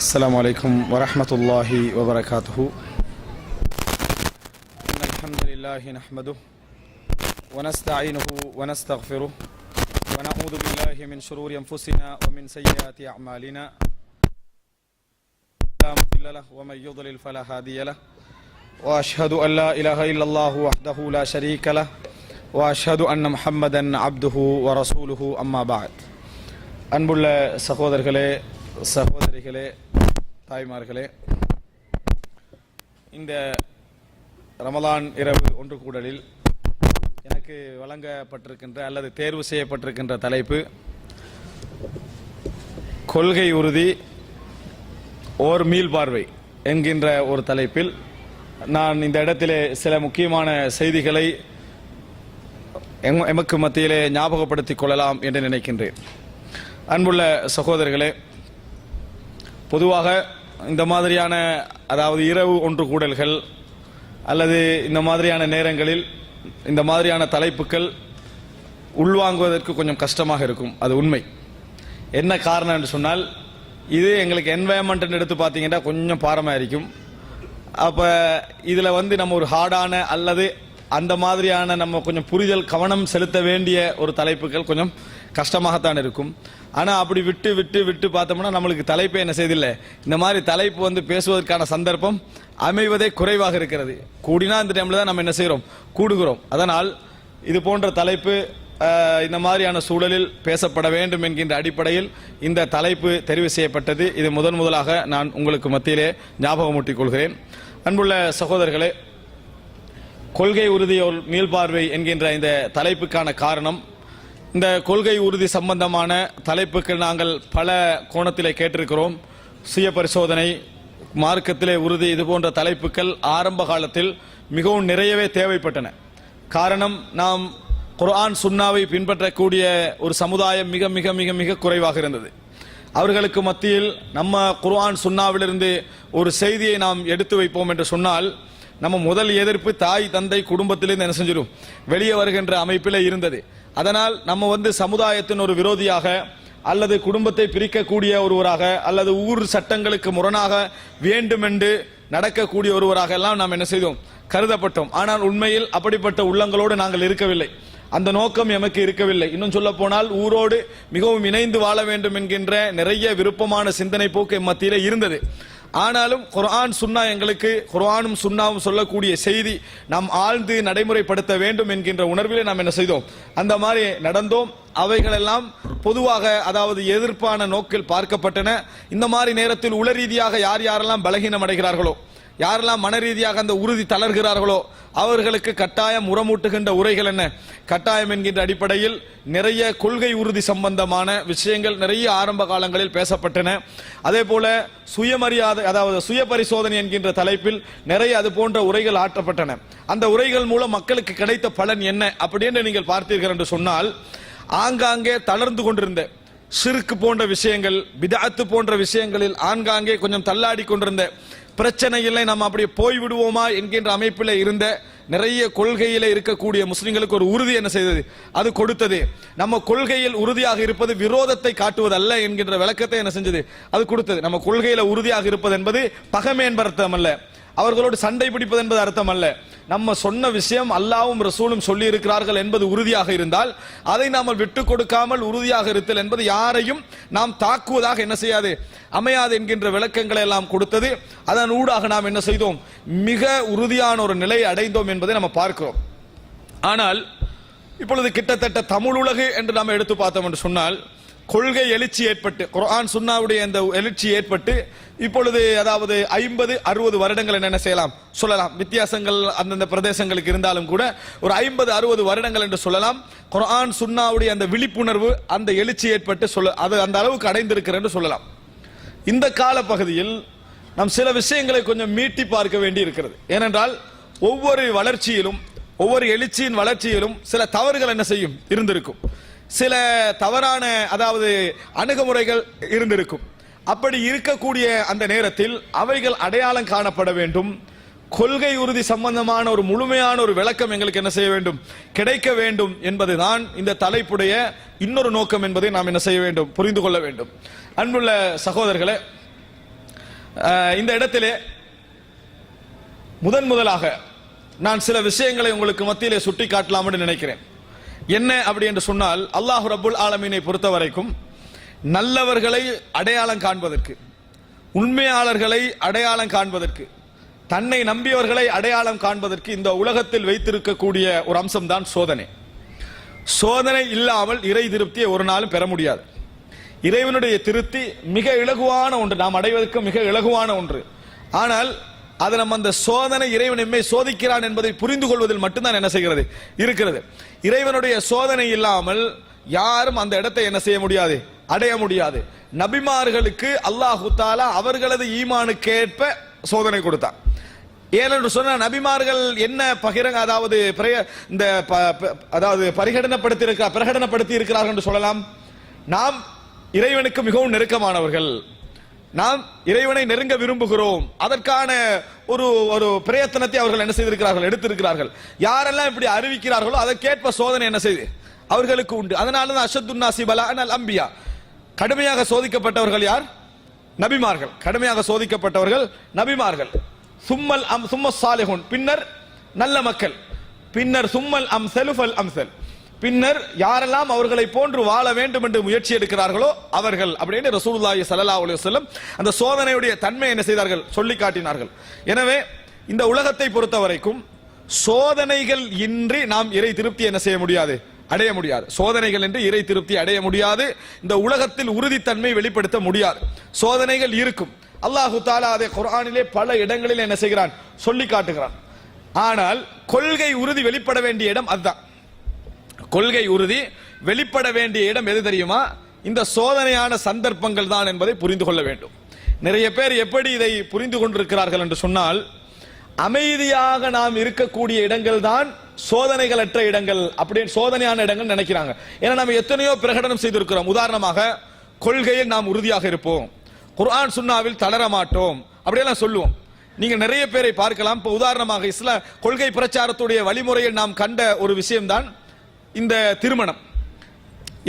السلام عليكم ورحمة الله وبركاته. إن الحمد لله نحمده ونستعينه ونستغفره ونعوذ بالله من شرور أنفسنا ومن سيئات أعمالنا. لا مضل له ومن يضلل فلا هادي له. وأشهد أن لا إله إلا الله وحده لا شريك له وأشهد أن محمدا عبده ورسوله أما بعد. அன்புள்ள சகோதரர்களே, சகோதரிகளே, தாய்மார்களே, இந்த ரமலான் இரவு ஒன்று கூடலில் எனக்கு வழங்கப்பட்டிருக்கின்ற அல்லது தேர்வு செய்யப்பட்டிருக்கின்ற தலைப்பு கொள்கை உறுதி ஓர் மீள்பார்வை என்கின்ற ஒரு தலைப்பில் நான் இந்த இடத்திலே சில முக்கியமான செய்திகளை எமக்கு மத்தியிலே ஞாபகப்படுத்திக் கொள்ளலாம் என்று நினைக்கின்றேன். அன்புள்ள சகோதரர்களே, பொதுவாக இந்த மாதிரியான அதாவது இரவு ஒன்று கூடல்கள் அல்லது இந்த மாதிரியான நேரங்களில் இந்த மாதிரியான தலைப்புகள் உள்வாங்குவதற்கு கொஞ்சம் கஷ்டமாக இருக்கும். அது உண்மை. என்ன காரணம் என்று சொன்னால், இது எங்களுக்கு என்வாயன்மெண்ட் எடுத்து பார்த்தீங்கன்னா கொஞ்சம் பாரமாக இருக்கும். அப்போ இதில் நம்ம ஒரு ஹார்டான அல்லது அந்த மாதிரியான நம்ம கொஞ்சம் புரிதல் கவனம் செலுத்த வேண்டிய ஒரு தலைப்புகள் கொஞ்சம் கஷ்டமாகத்தான் இருக்கும். ஆனால் அப்படி விட்டு விட்டு விட்டு பார்த்தோம்னா நம்மளுக்கு தலைப்பே என்ன செய்தில்லை, இந்த மாதிரி தலைப்பு பேசுவதற்கான சந்தர்ப்பம் அமைவதே குறைவாக இருக்கிறது. கூடினா இந்த டைமில் தான் நம்ம என்ன செய்கிறோம், கூடுகிறோம். அதனால் இது போன்ற தலைப்பு இந்த மாதிரியான சூழலில் பேசப்பட வேண்டும் என்கின்ற அடிப்படையில் இந்த தலைப்பு தெரிவு செய்யப்பட்டது. இது முதலாக நான் உங்களுக்கு மத்தியிலே ஞாபகமூட்டிக் கொள்கிறேன். அன்புள்ள சகோதரர்களே, கொள்கை உறுதி மீள்பார்வை என்கின்ற இந்த தலைப்புக்கான காரணம், இந்த கொள்கை உறுதி சம்பந்தமான தலைப்புக்கு நாங்கள் பல கோணத்திலே கேட்டிருக்கிறோம். சுய பரிசோதனை, மார்க்கத்திலே உறுதி, இது போன்ற தலைப்புகள் ஆரம்ப காலத்தில் மிகவும் நிறையவே தேவைப்பட்டன. காரணம், நாம் குர்ஆன் சுன்னாவை பின்பற்றக்கூடிய ஒரு சமுதாயம் மிக மிக மிக மிக குறைவாக இருந்தது. அவர்களுக்கு மத்தியில் நம்ம குர்ஆன் சுன்னாவிலிருந்து ஒரு செய்தியை நாம் எடுத்து வைப்போம் என்று சொன்னால், நம்ம முதல் எதிர்ப்பு தாய் தந்தை குடும்பத்திலிருந்து என்ன செஞ்சிடும், வெளியே வருகின்ற அமைப்பில் இருந்தது. அதனால் நம்ம சமுதாயத்தின் ஒரு விரோதியாக அல்லது குடும்பத்தை பிரிக்கக்கூடிய ஒருவராக அல்லது ஊர் சட்டங்களுக்கு முரணாக வேண்டுமென்று நடக்கக்கூடிய ஒருவராக எல்லாம் நாம் என்ன செய்தோம், கருதப்பட்டோம். ஆனால் உண்மையில் அப்படிப்பட்ட உள்ளங்களோடு நாங்கள் இருக்கவில்லை. அந்த நோக்கம் எமக்கு இருக்கவில்லை. இன்னும் சொல்ல போனால், ஊரோடு மிகவும் இணைந்து வாழ வேண்டும் என்கின்ற நிறைய விருப்பமான சிந்தனை போக்கு மத்தியிலே இருந்தது. ஆனாலும் குர்ஆன் சுன்னா எங்களுக்கு, குர்ஆனும் சுன்னாவும் சொல்லக்கூடிய செய்தி நாம் ஆழ்ந்து நடைமுறைப்படுத்த வேண்டும் என்கின்ற உணர்விலே நாம் என்ன செய்தோம், அந்த மாதிரி நடந்தோம். அவைகளெல்லாம் பொதுவாக அதாவது எதிர்ப்பான நோக்கில் பார்க்கப்பட்டன. இந்த மாதிரி நேரத்தில் உள ரீதியாக யாரெல்லாம் பலகீனம் அடைகிறார்களோ, யாரெல்லாம் மன ரீதியாக அந்த உறுதி தளர்கிறார்களோ அவர்களுக்கு கட்டாயம் உரமூட்டுகின்ற உரைகள் என்ன, கட்டாயம் என்கின்ற அடிப்படையில் நிறைய கொள்கை உறுதி சம்பந்தமான விஷயங்கள் நிறைய ஆரம்ப காலங்களில் பேசப்பட்டன. அதே போல சுயமரியாதை, அதாவது சுய பரிசோதனை என்கின்ற தலைப்பில் நிறைய அது போன்ற உரைகள் ஆற்றப்பட்டன. அந்த உரைகள் மூலம் மக்களுக்கு கிடைத்த பலன் என்ன அப்படின்னு நீங்கள் பார்த்தீர்கள் என்று சொன்னால், ஆங்காங்கே தளர்ந்து கொண்டிருந்த ஷிர்க் போன்ற விஷயங்கள், பிதஅத் போன்ற விஷயங்களில் ஆங்காங்கே கொஞ்சம் தள்ளாடி கொண்டிருந்த, பிரச்சனை இல்லை நம்ம அப்படியே போய்விடுவோமா என்கின்ற அமைப்பில் இருந்த நிறைய கொள்கையில இருக்கக்கூடிய முஸ்லிம்களுக்கு ஒரு உறுதி என்ன செய்தது, அது கொடுத்தது. நம்ம கொள்கையில் உறுதியாக இருப்பது விரோதத்தை காட்டுவது அல்ல என்கின்ற விளக்கத்தை என்ன செஞ்சது, அது கொடுத்தது. நம்ம கொள்கையில உறுதியாக இருப்பது என்பது பகைமை என்பது அர்த்தம் அல்ல, அவர்களோடு சண்டை பிடிப்பது என்பது அர்த்தம் அல்ல. நம்ம சொன்ன விஷயம் அல்லாஹ்வும் ரசூலும் சொல்லி இருக்கிறார்கள் என்பது உறுதியாக இருந்தால் அதை நாம் விட்டு கொடுக்காமல் உறுதியாக இருத்தல் என்பது யாரையும் நாம் தாக்குவதாக என்ன செய்யாது, அமையாது என்கின்ற விளக்கங்களை எல்லாம் கொடுத்தது. அதன் ஊடாக நாம் என்ன செய்தோம், மிக உறுதியான ஒரு நிலையை அடைந்தோம் என்பதை நம்ம பார்க்கிறோம். ஆனால் இப்பொழுது கிட்டத்தட்ட தமிழ் உலகு என்று நாம் எடுத்து பார்த்தோம் என்று சொன்னால், கொள்கை எழுச்சி ஏற்பட்டு, குர்ஆன் சுன்னாவுடைய அந்த எழுச்சி ஏற்பட்டு இப்பொழுது அதாவது 50-60 வருடங்கள் என்ன செய்யலாம் சொல்லலாம். வித்தியாசங்கள் அந்தந்த பிரதேசங்களுக்கு இருந்தாலும் கூட ஒரு 50-60 வருடங்கள் என்று சொல்லலாம். குர்ஆன் சுன்னாவுடைய அந்த விழிப்புணர்வு, அந்த எழுச்சி ஏற்பட்டு அது அந்த அளவுக்கு அடைந்திருக்கிறது என்று சொல்லலாம். இந்த கால பகுதியில் நாம் சில விஷயங்களை கொஞ்சம் மீட்டி பார்க்க வேண்டி இருக்கிறது. ஏனென்றால் ஒவ்வொரு வளர்ச்சியிலும், ஒவ்வொரு எழுச்சியின் வளர்ச்சியிலும் சில தவறுகள் என்ன செய்யும் இருந்திருக்கும், சில தவறான அதாவது அணுகுமுறைகள் இருந்திருக்கும். அப்படி இருக்கக்கூடிய அந்த நேரத்தில் அவைகள் அடையாளம் காணப்பட வேண்டும். கொள்கை உறுதி சம்பந்தமான ஒரு முழுமையான ஒரு விளக்கம் எங்களுக்கு என்ன செய்ய வேண்டும், கிடைக்க வேண்டும் என்பதுதான் இந்த தலைப்புடைய இன்னொரு நோக்கம் என்பதை நாம் என்ன செய்ய வேண்டும், புரிந்து கொள்ள வேண்டும். அன்புள்ள சகோதரர்களே, இந்த இடத்திலே முதலாக நான் சில விஷயங்களை உங்களுக்கு மத்தியிலே சுட்டி காட்டலாம் என்று நினைக்கிறேன். என்ன அப்படி என்று சொன்னால், அல்லாஹ் ரப்புல் ஆலமீனை பொறுத்த வரைக்கும் நல்லவர்களை அடையாளம் காண்பதற்கு, உண்மையாளர்களை அடையாளம் காண்பதற்கு, தன்னை நம்பியவர்களை அடையாளம் காண்பதற்கு இந்த உலகத்தில் வைத்திருக்கக்கூடிய ஒரு அம்சம் தான் சோதனை. சோதனை இல்லாமல் இறை திருப்தியை ஒரு நாளும் பெற முடியாது. இறைவனுடைய திருப்தி மிக இலகுவான ஒன்று, நாம் அடைவதற்கு மிக இலகுவான ஒன்று. ஆனால் அது நம்ம அந்த சோதனை, இறைவன் எம்மை சோதிக்கிறான் என்பதை புரிந்து கொள்வதில் மட்டும்தான் என்ன செய்கிறது இருக்கிறது. இறைவனுடைய சோதனை இல்லாமல் யாரும் அந்த இடத்தை என்ன செய்ய முடியாது, அடைய முடியாது. நபிமார்களுக்கு அல்லாஹு தஆலா அவர்களது ஈமானுக்கேற்ப சோதனை கொடுத்தான். ஏனென்று சொன்ன நபிமார்கள் என்ன பகிரங்க, அதாவது இந்த அதாவது பிரகடனப்படுத்தி இருக்கிறார்கள் என்று சொல்லலாம். நாம் இறைவனுக்கு மிகவும் நெருக்கமானவர்கள், நாம் இறைவனை நெருங்க விரும்புகிறோம், அதற்கான ஒரு ஒரு பிரயத்தனத்தை அவர்கள் என்ன செய்திருக்கிறார்கள், எடுத்திருக்கிறார்கள். யாரெல்லாம் இப்படி அறிவிக்கிறார்களோ அதற்கேற்ப சோதனை என்ன செய்து அவர்களுக்கு உண்டு. அதனால தான் அஷத்துன் நாஸி பலாஅன் அல் அம்பியா, கடுமையாக சோதிக்கப்பட்டவர்கள் யார்? நபிமார்கள். கடுமையாக சோதிக்கப்பட்டவர்கள் நபிமார்கள். சும்ம சாலிஹூன், பின்னர் நல்ல மக்கள், பின்னர் சும்மல் அம்ஸலு ஃபல் அம்ஸல், பின்னர் யாரெல்லாம் அவர்களை போன்று வாழ வேண்டும் என்று முயற்சி எடுக்கிறார்களோ அவர்கள் அப்படின்னு ரசூலுல்லாஹி ஸல்லல்லாஹு அலைஹி வஸல்லம் அந்த சோதனையுடைய தன்மை என்ன செய்தார்கள், சொல்லி காட்டினார்கள். எனவே இந்த உலகத்தை பொறுத்த வரைக்கும் சோதனைகள் இன்றி நாம் இறை திருப்தி என்ன செய்ய முடியாது, அடைய முடியாது. சோதனைகள் என்று இறை திருப்தி அடைய முடியாது. இந்த உலகத்தில் உறுதித்தன்மை வெளிப்படுத்த முடியாது. சோதனைகள் இருக்கும். அல்லாஹு தஆலா அதை குர்ஆனிலே பல இடங்களில் என்ன செய்கிறான், சொல்லி காட்டுகிறான். ஆனால் கொள்கை உறுதி வெளிப்பட வேண்டிய இடம் அதுதான். கொள்கை உறுதி வெளிப்பட வேண்டிய இடம் எது தெரியுமா? இந்த சோதனையான சந்தர்ப்பங்கள் தான் என்பதை புரிந்து கொள்ள வேண்டும். நிறைய பேர் எப்படி இதை புரிந்து கொண்டிருக்கிறார்கள் என்று சொன்னால், அமைதியாக நாம் இருக்கக்கூடிய இடங்கள் தான் சோதனைகளற்ற இடங்கள், அப்படியே சோதனையான இடங்கள் நினைக்கிறாங்க. ஏன்னா நம்ம எத்தனையோ பிரகடனம் செய்திருக்கிறோம். உதாரணமாக கொள்கையில் நாம் உறுதியாக இருப்போம், குர்ஆன் சுன்னாவில் தளர மாட்டோம், அப்படியெல்லாம் சொல்லுவோம். நீங்க நிறைய பேரை பார்க்கலாம். இப்போ உதாரணமாக இஸ்லாம் கொள்கை பிரச்சாரத்துடைய வழிமுறையில் நாம் கண்ட ஒரு விஷயம்தான் இந்த திருமணம்.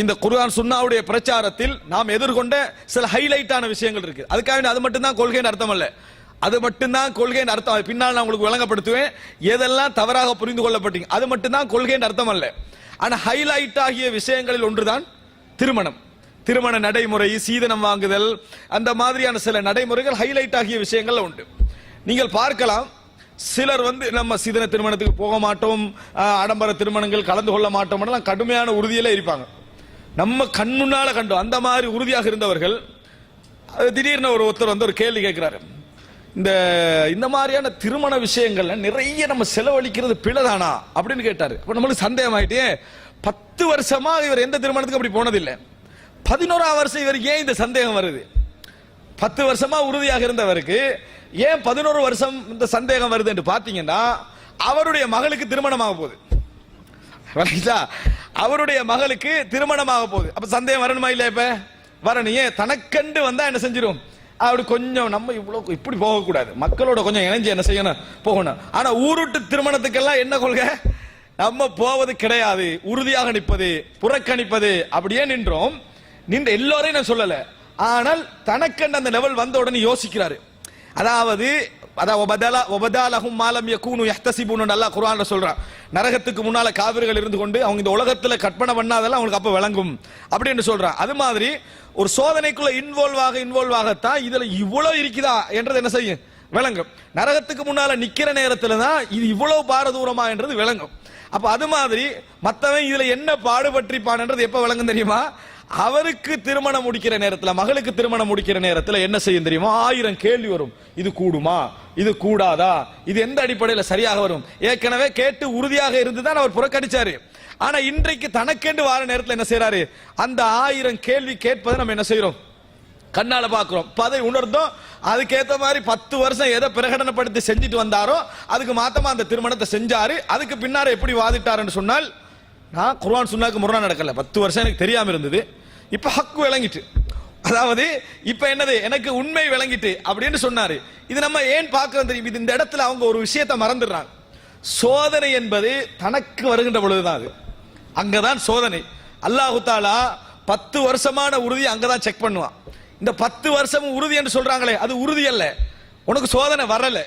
இந்த குர்ஆன் சுன்னாவுடைய பிரச்சாரத்தில் நாம் எதிர்கொண்ட சில ஹைலைட்டான விஷயங்கள் இருக்கு. அதுக்காக அது மட்டும்தான் கொள்கைன்னு அர்த்தம் அல்ல, அது மட்டும்தான் கொள்கைன்னு அர்த்தம். பின்னால் நான் உங்களுக்கு விளங்கப்படுத்துவேன் எதெல்லாம் தவறாக புரிந்து கொள்ளப்பட்டீங்க. அது மட்டும்தான் கொள்கைன்னு அர்த்தம் அல்ல. ஆனா ஹைலைட் ஆகிய விஷயங்களில் ஒன்றுதான் திருமணம். திருமண நடைமுறை, சீதனம் வாங்குதல், அந்த மாதிரியான சில நடைமுறைகள் ஹைலைட் ஆகிய விஷயங்கள் உண்டு. நீங்கள் பார்க்கலாம், சிலர் நம்ம சீதன திருமணத்துக்கு போக மாட்டோம், ஆடம்பர திருமணங்கள் கலந்து கொள்ள மாட்டோம், கடுமையான உறுதியில இருப்பாங்க. நம்ம கண் முன்னால கண்டோம் அந்த மாதிரி உறுதியாக இருந்தவர்கள். திடீர்னு ஒருத்தர் ஒரு கேள்வி கேட்கிறாரு, இந்த மாதிரியான திருமண விஷயங்கள்ல நிறைய நம்ம செலவழிக்கிறது பிழைதானா அப்படின்னு கேட்டாரு. அப்ப நம்மளுக்கு சந்தேகம் ஆயிட்டே, 10 வருஷமா இவர் எந்த திருமணத்துக்கு அப்படி போனதில்லை, 11ஆம் வருஷம் இவருக்கு ஏன் இந்த சந்தேகம் வருது? 10 வருஷமா உறுதியாக இருந்தவருக்கு ஏன் 11 வருஷம் இந்த சந்தேகம் வருது என்று பாத்தீங்கன்னா, அவருடைய மகளுக்கு திருமணமாக போகுது. அவருடைய மகளுக்கு திருமணமாக போகுது. அப்ப சந்தேகம் வரணுமா இல்ல? இப்ப வரணும். ஏன்? தனக்கண்டு வந்தா என்ன செஞ்சிடும், அப்படி கொஞ்சம் நம்ம இவ்வளவு இப்படி போகக்கூடாது, மக்களோட கொஞ்சம் இணைஞ்சு என்ன செய்யணும், போகணும். ஆனா ஊருட்டு திருமணத்துக்கெல்லாம் என்ன கொள்கை, நம்ம போவது கிடையாது, உறுதியாக நிற்பது, புறக்கணிப்பது. அப்படியே நின்றோம். நின்று எல்லோரையும் நான் சொல்லல, ஆனால் தனக்கண்டு அந்த லெவல் வந்த உடனே யோசிக்கிறாரு. அதாவது நரகத்துக்கு முன்னால காவிர்கள் இருந்து கொண்டு அவங்க இந்த உலகத்துல கற்பனை பண்ணாதெல்லாம் அவங்களுக்கு அப்ப விளங்கும் அப்படின்னு சொல்றான். அது மாதிரி ஒரு சோதனைக்குள்ள இன்வால்வ் ஆகத்தான் இதுல இவ்வளவு இருக்குதா என்றது என்ன செய்யும், விளங்கும். நரகத்துக்கு முன்னால நிக்கிற நேரத்துல தான் இது இவ்வளவு பாரதூரமா என்றது விளங்கும். அப்ப அது மாதிரி மத்தவன் இதுல என்ன பாடுபற்றிப்பான் என்றது எப்ப விளங்கும் தெரியுமா? அவருக்கு திருமணம் முடிக்கிற நேரத்துல, மகளுக்கு திருமணம் முடிக்கிற நேரத்துல என்ன செய்யும் தெரியுமா? 1000 கேள்வி வரும். இது கூடுமா, இது கூடாதா, இது எந்த அடிப்படையில் சரியாக வரும். ஏற்கனவே கேட்டு உறுதியாக இருந்துதான் அவர் புறக்கணிச்சாரு. ஆனா இன்றைக்கு தனக்கென்று வார நேரத்தில் என்ன செய்யறாரு, அந்த 1000 கேள்வி கேட்பதை நம்ம என்ன செய்யறோம், கண்ணால பாக்குறோம். அதை உணர்ந்தோம். அதுக்கேற்ற மாதிரி 10 வருஷம் எதை பிரகடனப்படுத்தி செஞ்சுட்டு வந்தாரோ அதுக்கு மாத்தமா அந்த திருமணத்தை செஞ்சாரு. அதுக்கு பின்னார எப்படி வாதிட்டாருன்னு சொன்னால், நான் குர்ஆன் சுன்னாக்கு முரணா நடக்கல, 10 வருஷம் எனக்கு தெரியாம இருந்தது, இப்ப ஹக்கு விளங்கிட்டு, அதாவது இப்ப என்னது, எனக்கு உண்மை விளங்கிட்டு அப்படின்னு சொன்னாரு. இது நம்ம ஏன் பார்க்கிறோம் தெரியும்? இது இந்த இடத்துல அவங்க ஒரு விஷயத்தை மறந்துடுறாங்க. சோதனை என்பது தனக்கு வருகின்ற பொழுதுதான், அது அங்கதான் சோதனை. அல்லாஹு தஆலா 10 வருஷமான உறுதி அங்கதான் செக் பண்ணுவான். இந்த 10 வருஷமும் உறுதி என்று சொல்றாங்களே, அது உறுதி அல்ல. உனக்கு சோதனை வரல,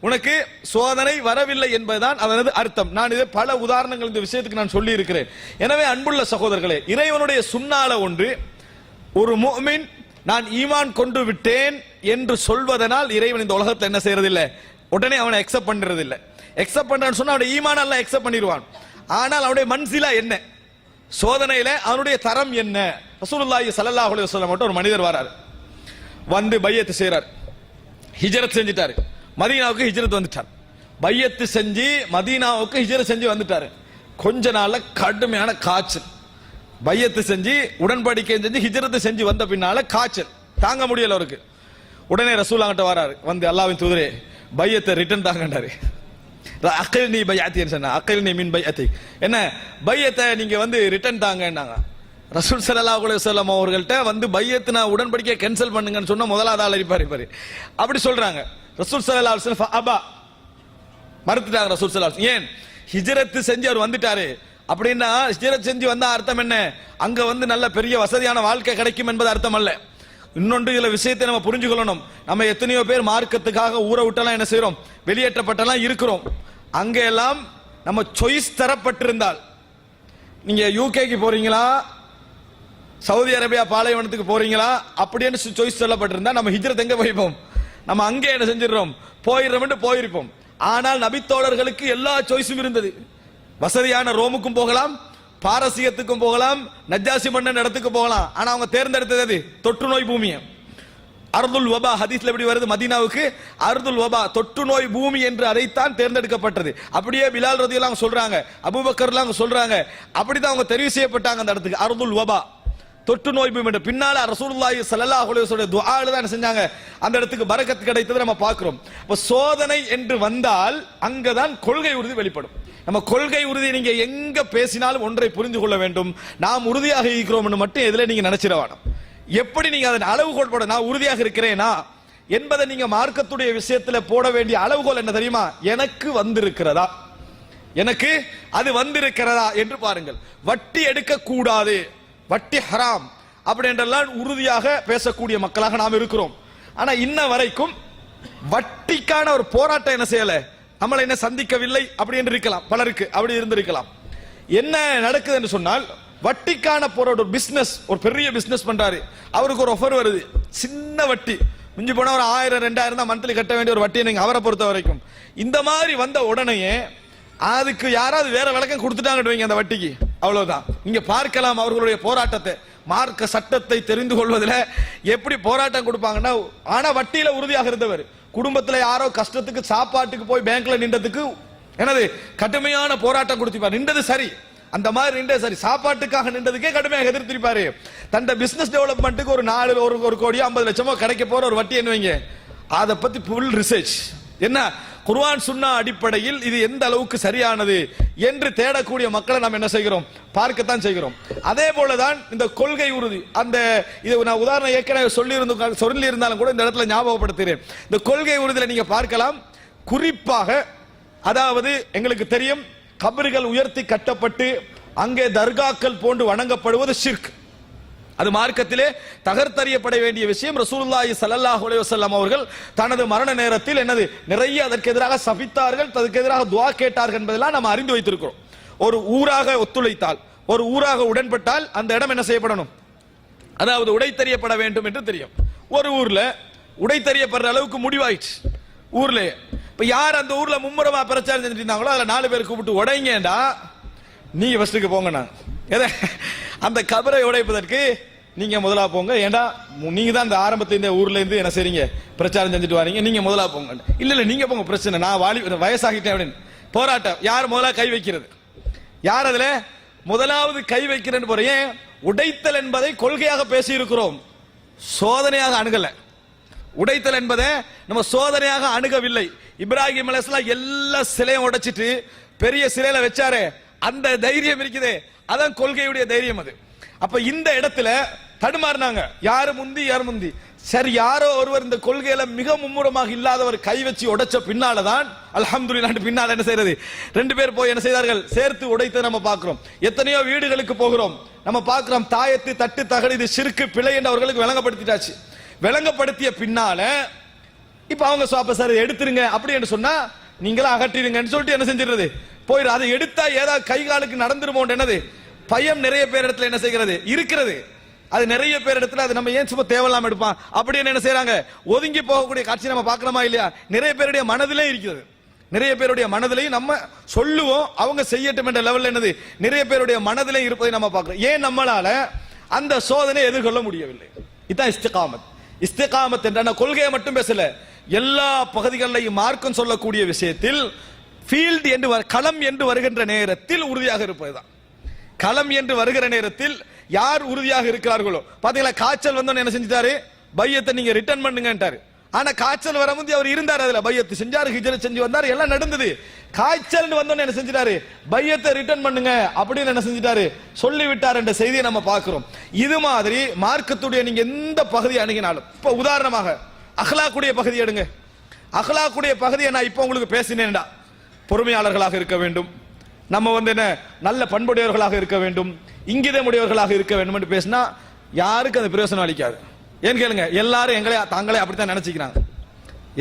உனக்கு சோதனை வரவில்லை என்பதுதான் அதனது அர்த்தம். நான் இதை பல உதாரணங்கள் இந்த விஷயத்துக்கு நான் சொல்லி இருக்கிறேன். எனவே அன்புள்ள சகோதரர்களே, இறைவனுடைய சுன்னால ஒன்று ஒரு முஃமின் நான் ஈமான் கொண்டு விட்டேன் என்று சொல்வதனால் இறைவன் இந்த உலகத்தில் என்ன செய்யறதில்லை, உடனே அவனை அக்செப்ட் பண்றது இல்லை. அக்செப்ட் பண்றான்னு சொன்னா அவனுடைய ஈமான் அல்லாஹ் அக்செப்ட் பண்ணிடுவான். ஆனால் அவனுடைய மன்சிலா என்ன, சோதனையில அவனுடைய தரம் என்ன? ரசூலுல்லாஹி ஸல்லல்லாஹு அலைஹி வஸல்லம் மட்டும் ஒரு மனிதர் வராரு, வந்து பையத்து செய்றார், ஹிஜ்ரத் செஞ்சிட்டாரு, மதீனாவுக்கு ஹிஜ்ரத் வந்துட்டார். பையத்து செஞ்சு மதீனாவுக்கு ஹிஜ்ரத் செஞ்சு வந்துட்டாரு. கொஞ்ச நாள்ல கடுமையான காய்ச்சல். பையத்து செஞ்சு உடன்படிக்கை செஞ்சு ஹிஜ்ரத் செஞ்சு வந்த பின்னால காய்ச்சல் தாங்க முடியல அவருக்கு. உடனே ரசூலுல்லாஹ்ட்ட வராரு, வந்து அல்லாஹ்வின் தூதரே பையத்தை ரிட்டர்ன் தாங்கண்டாரு. அகில்னி பைஅத்தி சொன்னா, அகில்னி மின் பைஅத்தி, என்ன பையத்தை நீங்க வந்து ரிட்டர்ன் தாங்கன்னாங்க. ரசூல் ஸல்லல்லாஹு அலைஹி வஸல்லம் அவர்கள்ட்ட வந்து பையத்து நான் உடன்படிக்கை கேன்சல் பண்ணுங்கன்னு சொன்னா முதலாவது ஆள் அடிப்பாரு. அப்படி சொல்றாங்க. ரசூல் ஸல்லல்லாஹு அலைஹி வஸல்லம் அபா, மறுத்துட்டாங்க ரசூல் ஸல்லல்லாஹு அலைஹி வஸல்லம். ஏன், ஹிஜ்ரத் செஞ்சு அவர் வந்துட்டாரு அப்படின்னா ஹிஜ்ரத் செஞ்சு வந்தா அர்த்தம் என்ன, அங்க வந்து நல்ல பெரிய வசதியான வாழ்க்கை கிடைக்கும் என்பது அர்த்தம் அல்ல. இன்னொன்று இதுல விஷயத்தை நம்ம புரிஞ்சுக்கொள்ளணும். நம்ம எத்தனையோ பேர் மார்க்கத்துக்காக ஊரை விட்டெல்லாம் என்ன செய்யறோம், வெளியேற்றப்பட்டெல்லாம் இருக்கிறோம். அங்க எல்லாம் நம்ம சாய்ஸ் தரப்பட்டிருந்தால், நீங்க யூகேக்கு போறீங்களா, சவுதி அரேபியா பாலைவனத்துக்கு போறீங்களா அப்படின்னு சாய்ஸ் சொல்லப்பட்டிருந்தா நம்ம ஹிஜ்ரத் எங்க போயிருப்போம், நம்ம அங்கே என்ன செஞ்சிடறோம், போயிருப்போம். ஆனால் நபித்தோழர்களுக்கு எல்லா சாய்ஸும் இருந்தது. வசதியான ரோமுக்கும் போகலாம், பாரசீகத்துக்கும் போகலாம், நஜ்ஜாசி மன்னன் இடத்துக்கு போகலாம். ஆனா அவங்க தேர்ந்தெடுத்தது தொற்று நோய் பூமியை. அர்துல் வபா ஹதீஸ்ல எப்படி வருது, மதீனாவுக்கு அர்துல் வபா தொற்று நோய் பூமி என்று அதைத்தான் தேர்ந்தெடுக்கப்பட்டது. அப்படியே பிலால் ரலியல்லாஹு சொல்றாங்க, அபூபக்கர்லாம் சொல்றாங்க, அப்படிதான் அவங்க தெரிவு செய்யப்பட்டாங்க அந்த இடத்துக்கு, அர்துல் வபா தொற்று நோய் பூமி என்று. பின்னால ரசூலுல்லாஹி ஸல்லல்லாஹு அலைஹி வஸல்லம் துஆல தான் செஞ்சாங்க, அந்த இடத்துக்கு பரக்கத் கிடைத்தது நம்ம பார்க்கிறோம். அப்ப சோதனை என்று வந்தால் அங்கதான் கொள்கை உறுதி வெளிப்படும். நம்ம கொள்கை உறுதி நீங்க எங்க பேசினாலும் ஒன்றை புரிந்து கொள்ள வேண்டும், நாம் உறுதியாக இருக்கிறோம் என்று மட்டும் எதுல நீங்க நினைச்சிட வேணும். எப்படி நீங்க அதன் அளவுகோல் போட, நான் உறுதியாக இருக்கிறேனா என்பதை நீங்க மார்க்கத்துடைய விஷயத்துல போட வேண்டிய அளவுகோல் என்ன தெரியுமா, எனக்கு வந்திருக்கிறதா, எனக்கு அது வந்திருக்கிறதா என்று பாருங்கள். வட்டி எடுக்க கூடாது, வட்டி ஹராம் அப்படி என்றெல்லாம் உறுதியாக பேசக்கூடிய மக்களாக நாம் இருக்கிறோம். ஆனா இன்ன வரைக்கும் வட்டிக்கான ஒரு போராட்டம் என்ன செய்யல, நம்மளை என்ன சந்திக்கவில்லை அப்படி என்று இருக்கலாம், பலருக்கு அப்படி இருந்திருக்கலாம். என்ன நடக்குது என்று சொன்னால், வட்டிக்கான போராட்ட ஒரு பிசினஸ், ஒரு பெரிய பிசினஸ் பண்றாரு, அவருக்கு ஒரு ஆஃபர் வருது, சின்ன வட்டி, மிஞ்சி போனா ஒரு 1000 2000 தான் மந்த்லி கட்ட வேண்டிய ஒரு வட்டி நீங்க அவரை பொறுத்த வரைக்கும். இந்த மாதிரி வந்த உடனே அதுக்கு யாராவது வேற விளக்கம் கொடுத்துட்டாங்க அந்த வட்டிக்கு, அவ்வளவுதான். நீங்க பார்க்கலாம் அவர்களுடைய போராட்டத்தை, மார்க்க சட்டத்தை தெரிந்து கொள்வதில் எப்படி போராட்டம் கொடுப்பாங்கன்னா. ஆனா வட்டியில உறுதியாக இருந்தவர், குடும்பத்துல யாரோ கஷ்டத்துக்கு சாப்பாட்டுக்கு போய் பேங்க்ல நின்றதுக்கு என்னது கடுமையான போராட்டம் கொடுத்திருப்பார். நின்றது சரி, அந்த மாதிரி நின்றது சரி, சாப்பாட்டுக்காக நின்றதுக்கே கடுமையாக எதிர்த்திருப்பாரு. தந்த பிசினஸ் டெவலப்மெண்ட்டுக்கு ஒரு 1 கோடி 50 லட்சமோ கிடைக்க போற ஒரு வட்டி என்ன வைங்க, அதை பத்தி ஃபுல் ரிசர்ச் என்ன, குர்ஆன் சுன்னா அடிப்படையில் இது எந்த அளவுக்கு சரியானது என்று தேடக்கூடிய மக்களை நாம் என்ன செய்கிறோம், பார்க்கத்தான் செய்கிறோம். அதே போலதான் இந்த கொள்கை உறுதி, அந்த இது நான் உதாரணம் ஏற்கனவே சொல்லி இருந்தாலும் கூட இந்த இடத்துல ஞாபகப்படுத்துகிறேன். இந்த கொள்கை உறுதியில நீங்க பார்க்கலாம், குறிப்பாக அதாவது எங்களுக்கு தெரியும் கபறுகள் உயர்த்தி கட்டப்பட்டு அங்கே தர்காக்கள் போன்று வணங்கப்படுவது ஷிர்க், அது மார்க்கத்திலே தகர்த்தறியப்பட வேண்டிய விஷயம். ரசூலுல்லாஹி ஸல்லல்லாஹு அலைஹி வஸல்லம் அவர்கள் தனது மரண நேரத்தில் என்னது நிறைய அதற்கு எதிராக சபித்தார்கள், அதற்கு எதிராக துஆ கேட்டார்கள் என்பதெல்லாம் நாம் அறிந்து வைத்திருக்கிறோம். ஒரு ஊராக ஒத்துழைத்தால், ஒரு ஊராக உடன்பட்டால் அந்த இடம் என்ன செய்யப்படணும், அதாவது உடைத்தறியப்பட வேண்டும் என்று தெரியும். ஒரு ஊர்ல உடைத்தறியப்படுற அளவுக்கு முடிவாயிடுச்சு ஊர்ல. இப்ப யார் அந்த ஊர்ல மும்முரமா பிரச்சாரம் செஞ்சுட்டு இருந்தாங்களோ அதுல 4 பேர் கூப்பிட்டு உடைங்கடா, நீங்க ஃபர்ஸ்ட்டுக்கு போங்கண்ணா, அந்த கபரை உடைப்பதற்கு நீங்க முதலா போங்க, ஏண்டா நீங்க தான் இந்த ஆரம்பத்துல இந்த ஊர்ல இருந்து என்ன செய்றீங்க, பிரச்சாரம் செஞ்சுட்டு வரீங்க, நீங்க முதலா போங்க. இல்ல நீங்க போங்க, பிரச்சனை, நான் வயசாகிட்டேன் அப்படின்னு போராட்டம். யார் முதலா கை வைக்கிறது, யார் அதுல முதலாவது கை வைக்கிறேன்னு போறீங்க. உடைத்தல் என்பதை கொள்கையாக பேசி இருக்கிறோம், சோதனையாக அணுகல. உடைத்தல் என்பதை நம்ம சோதனையாக அணுகவில்லை. இப்ராஹிம் அலைஹிஸ்ஸலாம் எல்லா சிலையும் உடைச்சிட்டு பெரிய சிலையில வச்சாரே, அந்த தைரியம் இருக்குதே, அதான் கொள்கையுடைய தைரியம் அது. அப்ப இந்த இடத்துல தடுமாறினாங்க, யாரு முந்தி யார் முந்தி, சரி, யாரோ ஒருவர் இந்த கொள்கையில மிக மும்முரமாக இல்லாதவர் கை வச்சு உடைச்ச பின்னாலதான் அல்ஹம்துலில்லாஹ் பின்னால் என்ன செய்யறது, ரெண்டு பேர் போய் என்ன செய்தார்கள், சேர்த்து உடைத்து நம்ம பார்க்கிறோம். எத்தனையோ வீடுகளுக்கு போகிறோம், நம்ம பார்க்கிறோம் தாயத்து தட்டு தகடு இது ஷிர்க் பிழை என்று அவர்களுக்கு விளங்கப்படுத்திட்டாச்சு. விளங்கப்படுத்திய பின்னால இப்ப அவங்க அப்ப சார் எடுத்துருங்க அப்படி என்று சொன்னா நீங்களும் அகற்றிடுங்கன்னு சொல்லிட்டு என்ன செஞ்சிருது, போயிரு. அதை எடுத்தா ஏதாவது கை காலுக்கு நடந்துருமோன்னு என்னது பயம் நிறைய பேர் இடத்துல என்ன செய்கிறது இருக்கிறது. அது நிறைய பேர் இடத்துல அது நம்ம ஏன் சும்மா தேவையில்லாம எடுப்பான் அப்படின்னு என்ன செய்யறாங்க, ஒதுங்கி போகக்கூடிய காட்சி நம்ம பார்க்கலாமா இல்லையா? நிறைய பேருடைய மனதிலே இருக்கிறது. நிறைய பேருடைய மனதிலையும் நம்ம சொல்லுவோம், அவங்க செய்யட்டும் என்ற லெவல்ல என்னது நிறைய பேருடைய மனதிலே இருப்பதை நம்ம பார்க்கிறோம். ஏன் நம்மளால அந்த சோதனை எதிர்கொள்ள முடியவில்லை? இதுதான் இஸ்திகாமத். இஸ்திகாமத் என்ற கொள்கையை மட்டும் பேசல, எல்லா பகுதிகளிலையும் மார்க்கம் சொல்லக்கூடிய விஷயத்தில் ஃபீல்ட் என்று களம் என்று வருகின்ற நேரத்தில் உறுதியாக இருப்பதுதான். களம் என்று வருகிற நேரத்தில் யார் உறுதியாக இருக்கிறார்களோ, பாத்தீங்களா காய்ச்சல் வந்தோன்னு என்ன செஞ்சிட்டாரு, பையத்தை நீங்க ரிட்டர்ன் பண்ணுங்கன்றாரு. ஆனா காய்ச்சல் வர முந்தி அவர் இருந்தார், அதுல பையத்து செஞ்சாரு, ஹிஜ்ரத் செஞ்சு வந்தார், எல்லாம் நடந்தது. காய்ச்சல் வந்தோன்னு என்ன செஞ்சிட்டாரு, பையத்தை ரிட்டர்ன் பண்ணுங்க அப்படின்னு என்ன செஞ்சிட்டாரு, சொல்லிவிட்டார் என்ற செய்தியை நம்ம பார்க்கிறோம். இது மாதிரி மார்க்கத்துடைய நீங்க எந்த பகுதி அணுகினாலும், இப்ப உதாரணமாக அஹ்லாக்குடைய பகுதி எடுங்க. அஹ்லாக்குடைய பகுதியை நான் இப்ப உங்களுக்கு பேசினேன்டா, பொறுமையாளர்களாக இருக்க வேண்டும், நம்ம என்ன நல்ல பண்புடையவர்களாக இருக்க வேண்டும், இங்கிதமுடையவர்களாக இருக்க வேண்டும் என்று பேசினா யாருக்கு அது பிரயோசனம் அளிக்காது. ஏன் கேளுங்க, எல்லாரும் எங்களை தங்களே அப்படித்தான் நினைச்சுக்கிறாங்க.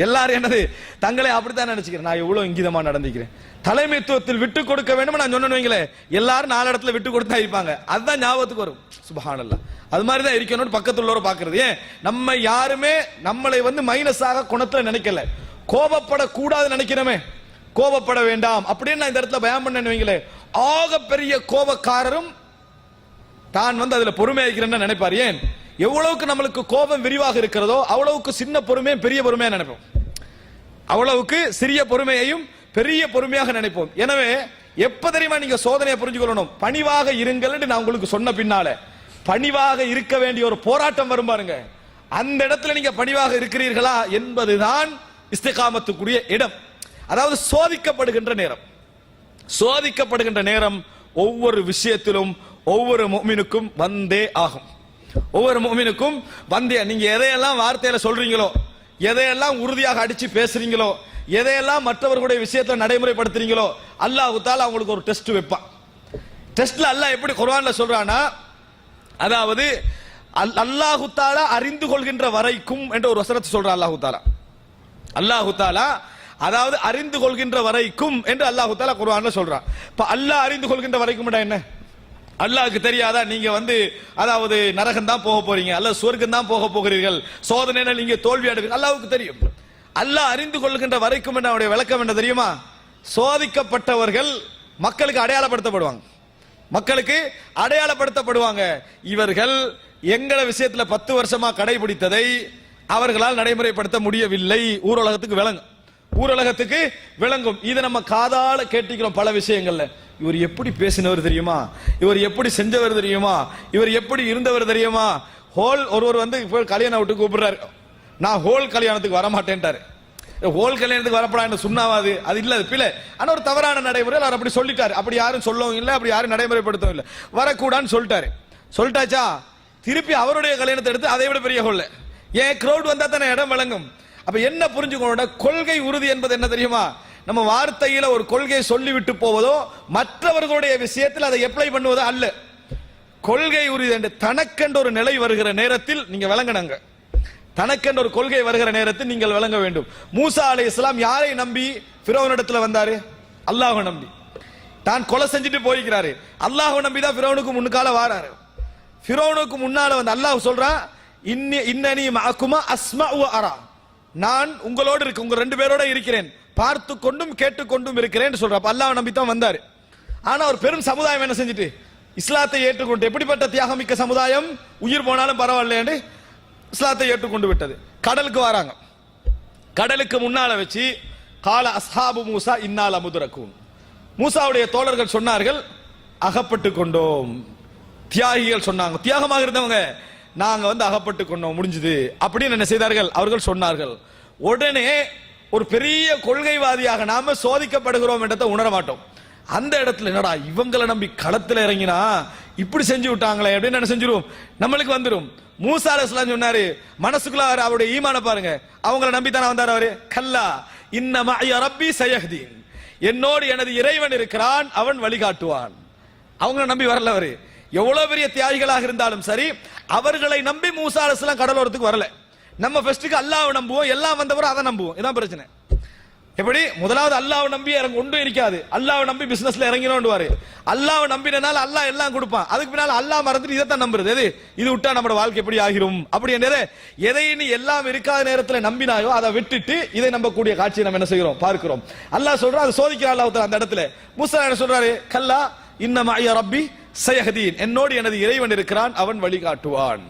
எல்லாரும் என்னது தங்களே அப்படித்தான் நினைச்சுக்கிறேன். நான் எவ்வளவு இங்கிதமா நடந்துக்கிறேன், தலைமைத்துவத்தில் விட்டு கொடுக்க வேண்டும் நான் சொன்னேன்னு வைங்களேன், எல்லாரும் நாலு இடத்துல விட்டு கொடுத்தா இருப்பாங்க. அதுதான் ஞாபகத்துக்கு வரும். சுப்ஹானல்லாஹ். அது மாதிரி தான் இருக்கணும்னு பக்கத்துல உள்ளவரை பாக்குறது. ஏன் நம்ம யாருமே நம்மளை மைனஸாக குணத்துல நினைக்கல, கோபப்படக்கூடாது நினைக்கிறோமே, கோபப்பட வேண்டாம் அப்படின்னு நான் இந்த இடத்துல பயம் பண்ணேன்னு வைங்களேன், ஆக பெரிய கோபக்காரரும் தான் அதுல பொறுமையாக்கிறேன்னு நினைப்பார். ஏன் எவ்வளவுக்கு நம்மளுக்கு கோபம் விரிவாக இருக்கிறதோ அவ்வளவுக்கு சின்ன பொறுமையும் பெரிய பொறுமையா நினைப்போம், அவ்வளவுக்கு சிறிய பொறுமையையும் பெரிய பொறுமையாக நினைப்போம். எனவே எப்ப தெரியுமா நீங்க சோதனையை புரிஞ்சுக்கொள்ளணும், பணிவாக இருங்கள் என்று நான் உங்களுக்கு சொன்ன பின்னால பணிவாக இருக்க வேண்டிய ஒரு போராட்டம் வரும் பாருங்க, அந்த இடத்துல நீங்க பணிவாக இருக்கிறீர்களா என்பதுதான் இஸ்திகாமத்துக்குரிய இடம். அதாவது சோதிக்கப்படுகின்ற நேரம், சோதிக்கப்படுகின்ற நேரம் ஒவ்வொரு விஷயத்திலும் ஒவ்வொரு முஃமினுக்கும் வந்தே ஆகும். ஒவ்வொரு முஃமினுக்கும் வந்தே. நீங்க எதையெல்லாம் வார்த்தையில சொல்றீங்களோ, எதையெல்லாம் உறுதியாக அடிச்சு பேசுறீங்களோ, எதையெல்லாம் மற்றவர்களுடைய விஷயத்துல நடைமுறைப்படுத்துறீங்களோ, அல்லாஹ் தஆலா அவங்களுக்கு ஒரு டெஸ்ட் வைப்பான். டெஸ்ட்ல அல்லாஹ் எப்படி குர்ஆன்ல சொல்றானா, அதாவது அல்லாஹ் தஆலா அறிந்து கொள்கின்ற வரைக்கும் என்ற ஒரு வசனத்தை சொல்றான். அல்லாஹ் தஆலா அதாவது அறிந்து கொள்கின்ற வரைக்கும் என்று அல்லாஹ் தஆலா குர்ஆன்ல சொல்றான். இப்ப அல்லாஹ் அறிந்து கொள்கின்ற வரைக்கும் என்ன, அல்லாஹ்க்கு தெரியாதா நீங்க அதாவது நரகம் தான் போக போறீங்க அல்ல சொர்க்கம் தான் போக போகிறீர்கள், சோதனையில நீங்க தோல்வி அடைவீங்க, அல்லாஹ்வுக்கு தெரியும். அல்லாஹ் அறிந்து கொள்கின்ற வரைக்கும் என்ன அவருடைய விளக்கம் என்ன தெரியுமா, சோதிக்கப்பட்டவர்கள் மக்களுக்கு அடையாளப்படுத்தப்படுவாங்க, மக்களுக்கு அடையாளப்படுத்தப்படுவாங்க. இவர்கள் எங்கள விஷயத்துல 10 வருஷமா கடைபிடித்ததை அவர்களால் நடைமுறைப்படுத்த முடியவில்லை, ஊரலகத்துக்கு விளங்கும், ஊரலகத்துக்கு விளங்கும். இதை நம்ம காதால கேட்டிக்கிறோம் பல விஷயங்கள்ல. இவர் எப்படி பேசினவர் தெரியுமா, இவர் எப்படி செஞ்சவர் தெரியுமா, இவர் எப்படி இருந்தவர் தெரியுமா. ஹோல் ஒருவர் இப்போ கல்யாணம் விட்டு கூப்பிடுறாரு, நான் ஹோல் கல்யாணத்துக்கு வரமாட்டேன்ட்டாரு. ஹோல் கல்யாணத்துக்கு வரப்படா சுண்ணாவாது, அது இல்ல, அது பிள்ளை. ஆனா ஒரு தவறான நடைமுறை அவர் அப்படி சொல்லிட்டாரு. அப்படி யாரும் சொல்லவும் இல்லை, அப்படி யாரும் நடைமுறைப்படுத்தவும் இல்லை, வரக்கூடாதுன்னு சொல்லிட்டாரு. சொல்லிட்டாச்சா, திருப்பி அவருடைய கல்யாணத்தை எடுத்து அதை விட பெரிய ஹோல்ல ஏன் கிரௌட் வந்தா தானே இடம் விளங்கும். அப்ப என்ன புரிஞ்சுக்கணும், கொள்கை உறுதி என்பது என்ன தெரியுமா, நம்ம வார்த்தையில ஒரு கொள்கையை சொல்லிவிட்டு போவதோ மற்றவர்களுடைய விஷயத்தில் அதை அப்ளை பண்ணுவதோ அல்ல. கொள்கை உறுதி என்று தனக்கென்ற ஒரு நிலை வருகிற நேரத்தில் நீங்க விளங்கணுங்க, தனக்கென்ற ஒரு கொள்கை வருகிற நேரத்தில் நீங்கள் விளங்க வேண்டும். மூசா அலைஹிஸ்ஸலாம் யாரை நம்பி ஃபிரௌனிடத்துல வந்தாரு, அல்லாஹ்வை நம்பி. தான் கொலை செஞ்சுட்டு போய்க்கிறாரு, அல்லாஹ்வை நம்பி தான் ஃபிரௌனுக்கு முன்னுக்கால வாராரு. ஃபிரௌனுக்கு முன்னால அல்லாஹ் சொல்றான், இன்னனி மஅகுமா அஸ்மஉ வ அரா, நான் உங்களோடு இருக்கு, உங்க 2 பேரோட இருக்கிறேன், பார்த்து கொண்டும் கேட்டுக்கொண்டும் இருக்கிறேன் சொல்ற. அல்லாஹ் நம்பி தான் வந்தாரு. ஆனா ஒரு பெரும் சமுதாயம் என்ன செஞ்சுட்டு இஸ்லாத்தை ஏற்றுக்கொண்டு, எப்படிப்பட்ட தியாகமிக்க சமுதாயம், உயிர் போனாலும் பரவாயில்ல என்று இஸ்லாத்தை ஏற்றுக்கொண்டு விட்டது. கடலுக்கு வராங்க, கடலுக்கு முன்னால வச்சு கால அஸ்ஹாபு மூசா இன்னால முதுரக்கும், மூசாவுடைய தோழர்கள் சொன்னார்கள் அகப்பட்டு கொண்டோம். தியாகிகள் சொன்னாங்க, தியாகமாக இருந்தவங்க, நாங்க அகப்பட்டு கொண்டோம், முடிஞ்சது அப்படின்னு என்ன செய்தார்கள், அவர்கள் சொன்னார்கள். உடனே ஒரு பெரிய கொள்கைவாதியாக நாம சோதிக்கப்படுகிறோம் என்றதை உணர மாட்டோம். அந்த இடத்துல என்னடா இவங்களை நம்பி களத்தில் இறங்கினா இப்படி செஞ்சு விட்டாங்களே அப்படின்னு என்ன செஞ்சிரும், நம்மளுக்கு வந்துரும். மூசா அலைஹிஸ்ஸலாம் சொன்னாரு, மனசுக்குள்ள அவருடைய ஈமான பாருங்க, அவங்கள நம்பி தானே வந்தார் அவரு. கல்லா இன்ன மஅய ரப்பி சயஹ்தீன், என்னோடு எனது இறைவன் இருக்கிறான், அவன் வழிகாட்டுவான். அவங்கள நம்பி வரல அவரு. எவ்வளவு பெரிய தியாகிகளாக இருந்தாலும் சரி, அவர்களை நம்பி மூசா அலைஹிஸ்ஸலாம் கடலோரத்துக்கு வரல. நம்ம ஃபர்ஸ்ட்டுக்கு அல்லாஹ்வை நம்புவோம், எல்லாம் வந்தவரை அதை நம்புவோம். இதான் பிரச்சனை. எப்படி முதலாவது அல்லாஹ்வை நம்பி ஒன்றும் இருக்காது, அல்லாஹ்வை நம்பி பிசினஸ்ல இறங்கினோண்டுவாரு. அல்லாஹ்வை நம்பினால அல்லாஹ் எல்லாம் கொடுப்பான். அதுக்கு பின்னால அல்லாஹ் மறந்துட்டு இதைத்தான் நம்புறது. எது இது விட்டா நம்ம வாழ்க்கை எப்படி ஆகிரும் அப்படி என்றது. எதை நீ எல்லாம் இருக்காத நேரத்தில் நம்பினாயோ அதை விட்டுட்டு இதை நம்பக்கூடிய காட்சியை நம்ம என்ன செய்கிறோம், பார்க்கிறோம். அல்லாஹ் சொல்றா, அது சோதிக்கிற அல்லாஹ் அந்த இடத்துல. மூசா என்ன சொல்றாரு, கல்லா இன்ன மஅய ரப்பி சயஹ்தீன், என்னோடு எனது இறைவன் இருக்கிறான், அவன் வழிகாட்டுவான்.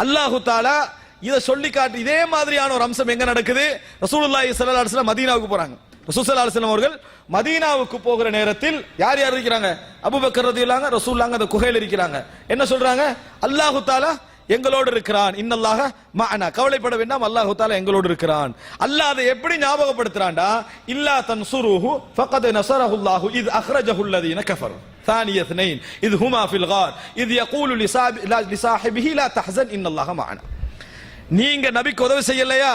அல்லாஹு தஆலா இதை சொல்லி காட்டு. இதே மாதிரியான ஒரு அம்சம் எங்க நடக்குது, ரசூலுல்லாஹி ஸல்லல்லாஹு அலைஹி வஸல்லம் மதீனாவுக்கு போறாங்க. ரசூல் ஸல்லல்லாஹு அலைஹி வஸல்லம் அவர்கள் மதீனாவுக்கு போகிற நேரத்தில் யார் யார் இருக்கிறாங்க, அபூபக்கர் ரலியல்லாஹு அன்ஹு, ரசூலுல்லாஹ் அந்த குகையில் இருக்கிறாங்க. என்ன சொல்றாங்க, அல்லாஹு தஆலா எங்களோடு இருக்கிறான், இன்னல்லாஹ மஅனா, கவலைப்பட வேண்டாம், அல்லாஹு தஆலா எங்களோடு இருக்கிறான். அல்லாஹ் அதை எப்படி ஞாபகப்படுத்துறான்டா, இல்லா தன்சுருஹு ஃபகத் நஸரஹுல்லாஹு இத் அக்ரஜஹு அல்லதீன கஃபரு ثاني اثنين اذ هما في الغار اذ يقول لصاحبه لا تحزن ان الله معنا. நீங்க நபிக்கு உதவி செய்யலையா,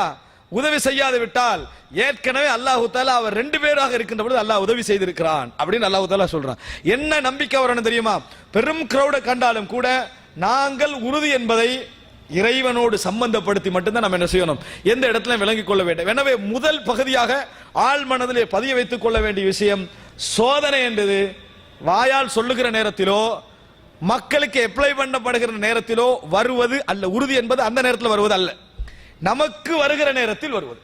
உதவி செய்யாது விட்டால் ஏற்கனவே அல்லாஹு தஆலா அவர் ரெண்டு பேராக இருக்கின்ற பொழுது அல்லாஹ் உதவி செய்திருக்கிறான் அப்படின்னு அல்லாஹு தஆலா சொல்றான். என்ன நம்பிக்கை வரணும் தெரியுமா, பெரும் கிரௌட கண்டாலும் கூட நாங்கள் உறுதி என்பதை இறைவனோடு சம்பந்தப்படுத்தி மட்டும்தான் நம்ம என்ன செய்யணும், எந்த இடத்துல விளங்கிக் கொள்ள வேண்டும். எனவே முதல் பகுதியாக ஆழ் மனதிலே பதிய வைத்துக் கொள்ள வேண்டிய விஷயம், சோதனை என்பது வாயால் சொல்லுகிற நேரத்திலோ மக்களுக்கு அப்ளை பண்ணப்படுகிற நேரத்திலோ வருவது அல்ல. உறுதி என்பது அந்த நேரத்தில் வருவது அல்ல, நமக்கு வருகிற நேரத்தில் வருவது.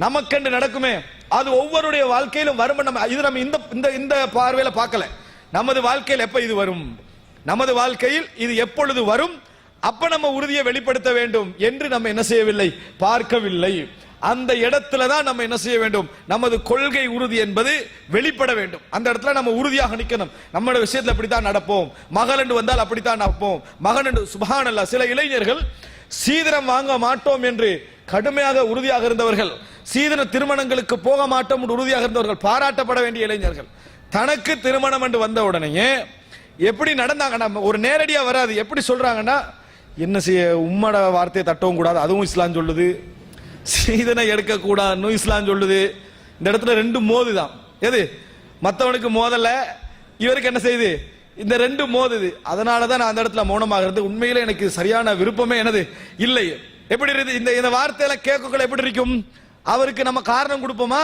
நமக்கென்று நடக்குமே, அது ஒவ்வொருடைய வாழ்க்கையிலும் வரும். இது நம்ம இந்த பார்வையில பார்க்கல. நமது வாழ்க்கையில் எப்ப இது வரும், நமது வாழ்க்கையில் இது எப்பொழுது வரும், அப்ப நம்ம உறுதியை வெளிப்படுத்த வேண்டும் என்று நம்ம என்ன செய்யவில்லை, பார்க்கவில்லை. அந்த இடத்துல தான் நம்ம என்ன செய்ய வேண்டும், நமது கொள்கை உறுதி என்பது வெளிப்பட வேண்டும். அந்த இடத்துல நம்ம உறுதியாக நிற்கணும். நம்மளோட விஷயத்துல அப்படித்தான் நடப்போம், மகள் என்று வந்தால் அப்படித்தான் நடப்போம், மகன் என்று. சுப்ஹானல்லாஹ், சில இளைஞர்கள் சீதனம் வாங்க மாட்டோம் என்று கடுமையாக உறுதியாக இருந்தவர்கள், சீதன திருமணங்களுக்கு போக மாட்டோம் என்று உறுதியாக இருந்தவர்கள், பாராட்டப்பட வேண்டிய இளைஞர்கள். தனக்கு திருமணம் என்று வந்த உடனேயே எப்படி நடந்தாங்கன்னா, ஒரு நேரடியா வராது. எப்படி சொல்றாங்கன்னா, என்ன செய்ய, உம்மட வார்த்தையை தட்டவும் கூடாது, அதுவும் இஸ்லாம் சொல்லுது, சீதனை எடுக்க கூடாதுன்னு இஸ்லாம் சொல்லுது. இந்த இடத்துல ரெண்டு மோதுதான். எது மற்றவனுக்கு மோதல, இவருக்கு என்ன செய்யுது, இந்த ரெண்டு மோதுது. அதனாலதான் நான் அந்த இடத்துல மௌனமாகிறது. உண்மையில எனக்கு சரியான விருப்பமே எனது இல்லை. எப்படி இருக்கு இந்த வார்த்தையெல்லாம் கேட்கக்குள்ள எப்படி இருக்கும், அவருக்கு நம்ம காரணம் கொடுப்போமா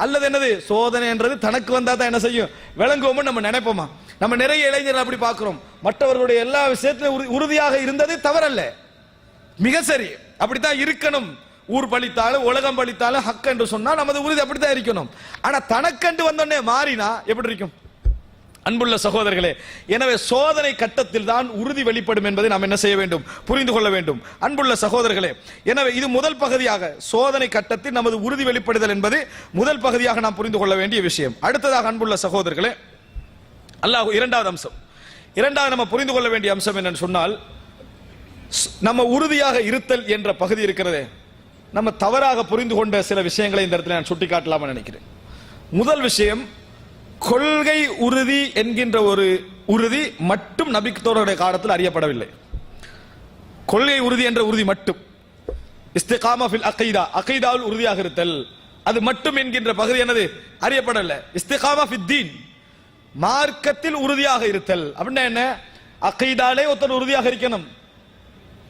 அல்லது என்னது, சோதனை என்றது தனக்கு வந்தா தான் என்ன செய்யும், விளங்குவோம்னு நம்ம நினைப்போமா. நம்ம நிறைய இளைஞர்கள் அப்படி பார்க்கிறோம். மற்றவர்களுடைய எல்லா விஷயத்திலும் உறுதியாக இருந்தது தவறல்ல, மிக சரி, அப்படித்தான் இருக்கணும். ஊர் பழித்தாலும் உலகம் பழித்தாலும் ஹக் என்று சொன்னா நமது உறுதி அப்படித்தான் இருக்கணும். ஆனா தனக்கண்டு வந்தோடனே மாறினா எப்படி இருக்கும்? அன்புள்ள சகோதரர்களே, எனவே சோதனை கட்டத்தில் தான் உறுதி வெளிப்படும் என்பதை நாம் என்ன செய்ய வேண்டும், புரிந்து கொள்ள வேண்டும். அன்புள்ள சகோதரர்களே, எனவே இது முதல் பகுதியாக, சோதனை கட்டத்தில் நமது உறுதி வெளிப்படுதல் என்பது முதல் பகுதியாக நாம் புரிந்து கொள்ள வேண்டிய விஷயம். அடுத்ததாக அன்புள்ள சகோதரர்களே, அல்லாஹ் இரண்டாவது அம்சம், இரண்டாவது நம்ம புரிந்து கொள்ள வேண்டிய அம்சம் என்னன்னு சொன்னால், நம்ம உறுதியாக இருத்தல் என்ற பகுதி இருக்கிறதே, நம்ம தவறாக புரிந்து கொண்ட சில விஷயங்களை இந்த இடத்துல நான் சுட்டிக்காட்டலாம்னு நினைக்கிறேன். முதல் விஷயம், கொள்கை உறுதி என்கின்ற ஒரு உறுதி மட்டும் நபித்தோருடைய காலத்தில் அறியப்படவில்லை. கொள்கை உறுதி என்ற உறுதி மட்டும், இஸ்திகாமா ஃபில் அகீதா, அகீதாவில் உறுதியாக இருத்தல், அது மட்டும் என்கின்ற பகுதி என்னது அறியப்படவில்லை. இஸ்திகாமா ஃபித் தீன், மார்க்கத்தில் உறுதியாக இருத்தல் அப்படின்னா என்ன, அகீதாலே ஒருத்தர் உறுதியாக இருக்கணும்,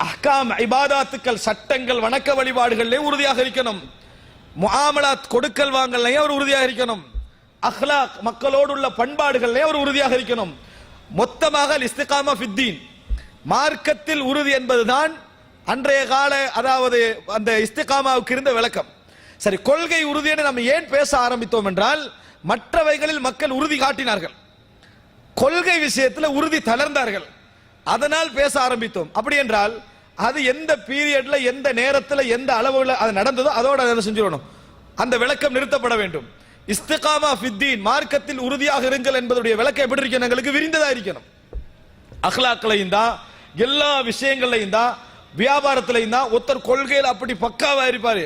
அஹ்காம் இபாதாத்துக்கள் சட்டங்கள் வணக்க வழிபாடுகளிலே உறுதியாக இருக்கணும், முஆமலாத் கொடுக்கல் வாங்கல்லையே அவர் உறுதியாக இருக்கணும், அஹ்லாக் மக்களோடு உள்ள பண்பாடுகளிலே அவர் உறுதியாக இருக்கணும். மொத்தமாக இஸ்திகாமா ஃபித் தீன், மார்க்கத்தில் உறுதி என்பதுதான் அன்றைய கால, அதாவது அந்த இஸ்திகாமாவுக்கு இருந்த விளக்கம். சரி, கொள்கை உறுதியை நம்ம ஏன் பேச ஆரம்பித்தோம் என்றால், மற்றவைகளில் மக்கள் உறுதி காட்டினார்கள், கொள்கை விஷயத்தில் உறுதி தளர்ந்தார்கள், அதனால் பேச ஆரம்பித்தோம். அப்படி என்றால் அது எந்த பீரியட்ல, எந்த நேரத்தில், எந்த அளவுல அது நடந்ததோ அதோட அதை செஞ்சிடணும், அந்த விளக்கம் நிறுத்தப்பட வேண்டும். இஸ்திகாமா ஃபித் தீன், மார்க்கத்தில் உறுதியாக இருங்கள் என்பதுடைய விளக்கம் எப்படி இருக்கணும், எங்களுக்கு விரிந்ததா இருக்கணும். அஹ்லாக்களையும் தான், எல்லா விஷயங்களையும் தான், வியாபாரத்திலையும் தான். ஒருத்தர் கொள்கையில் அப்படி பக்காவா இருப்பாரு,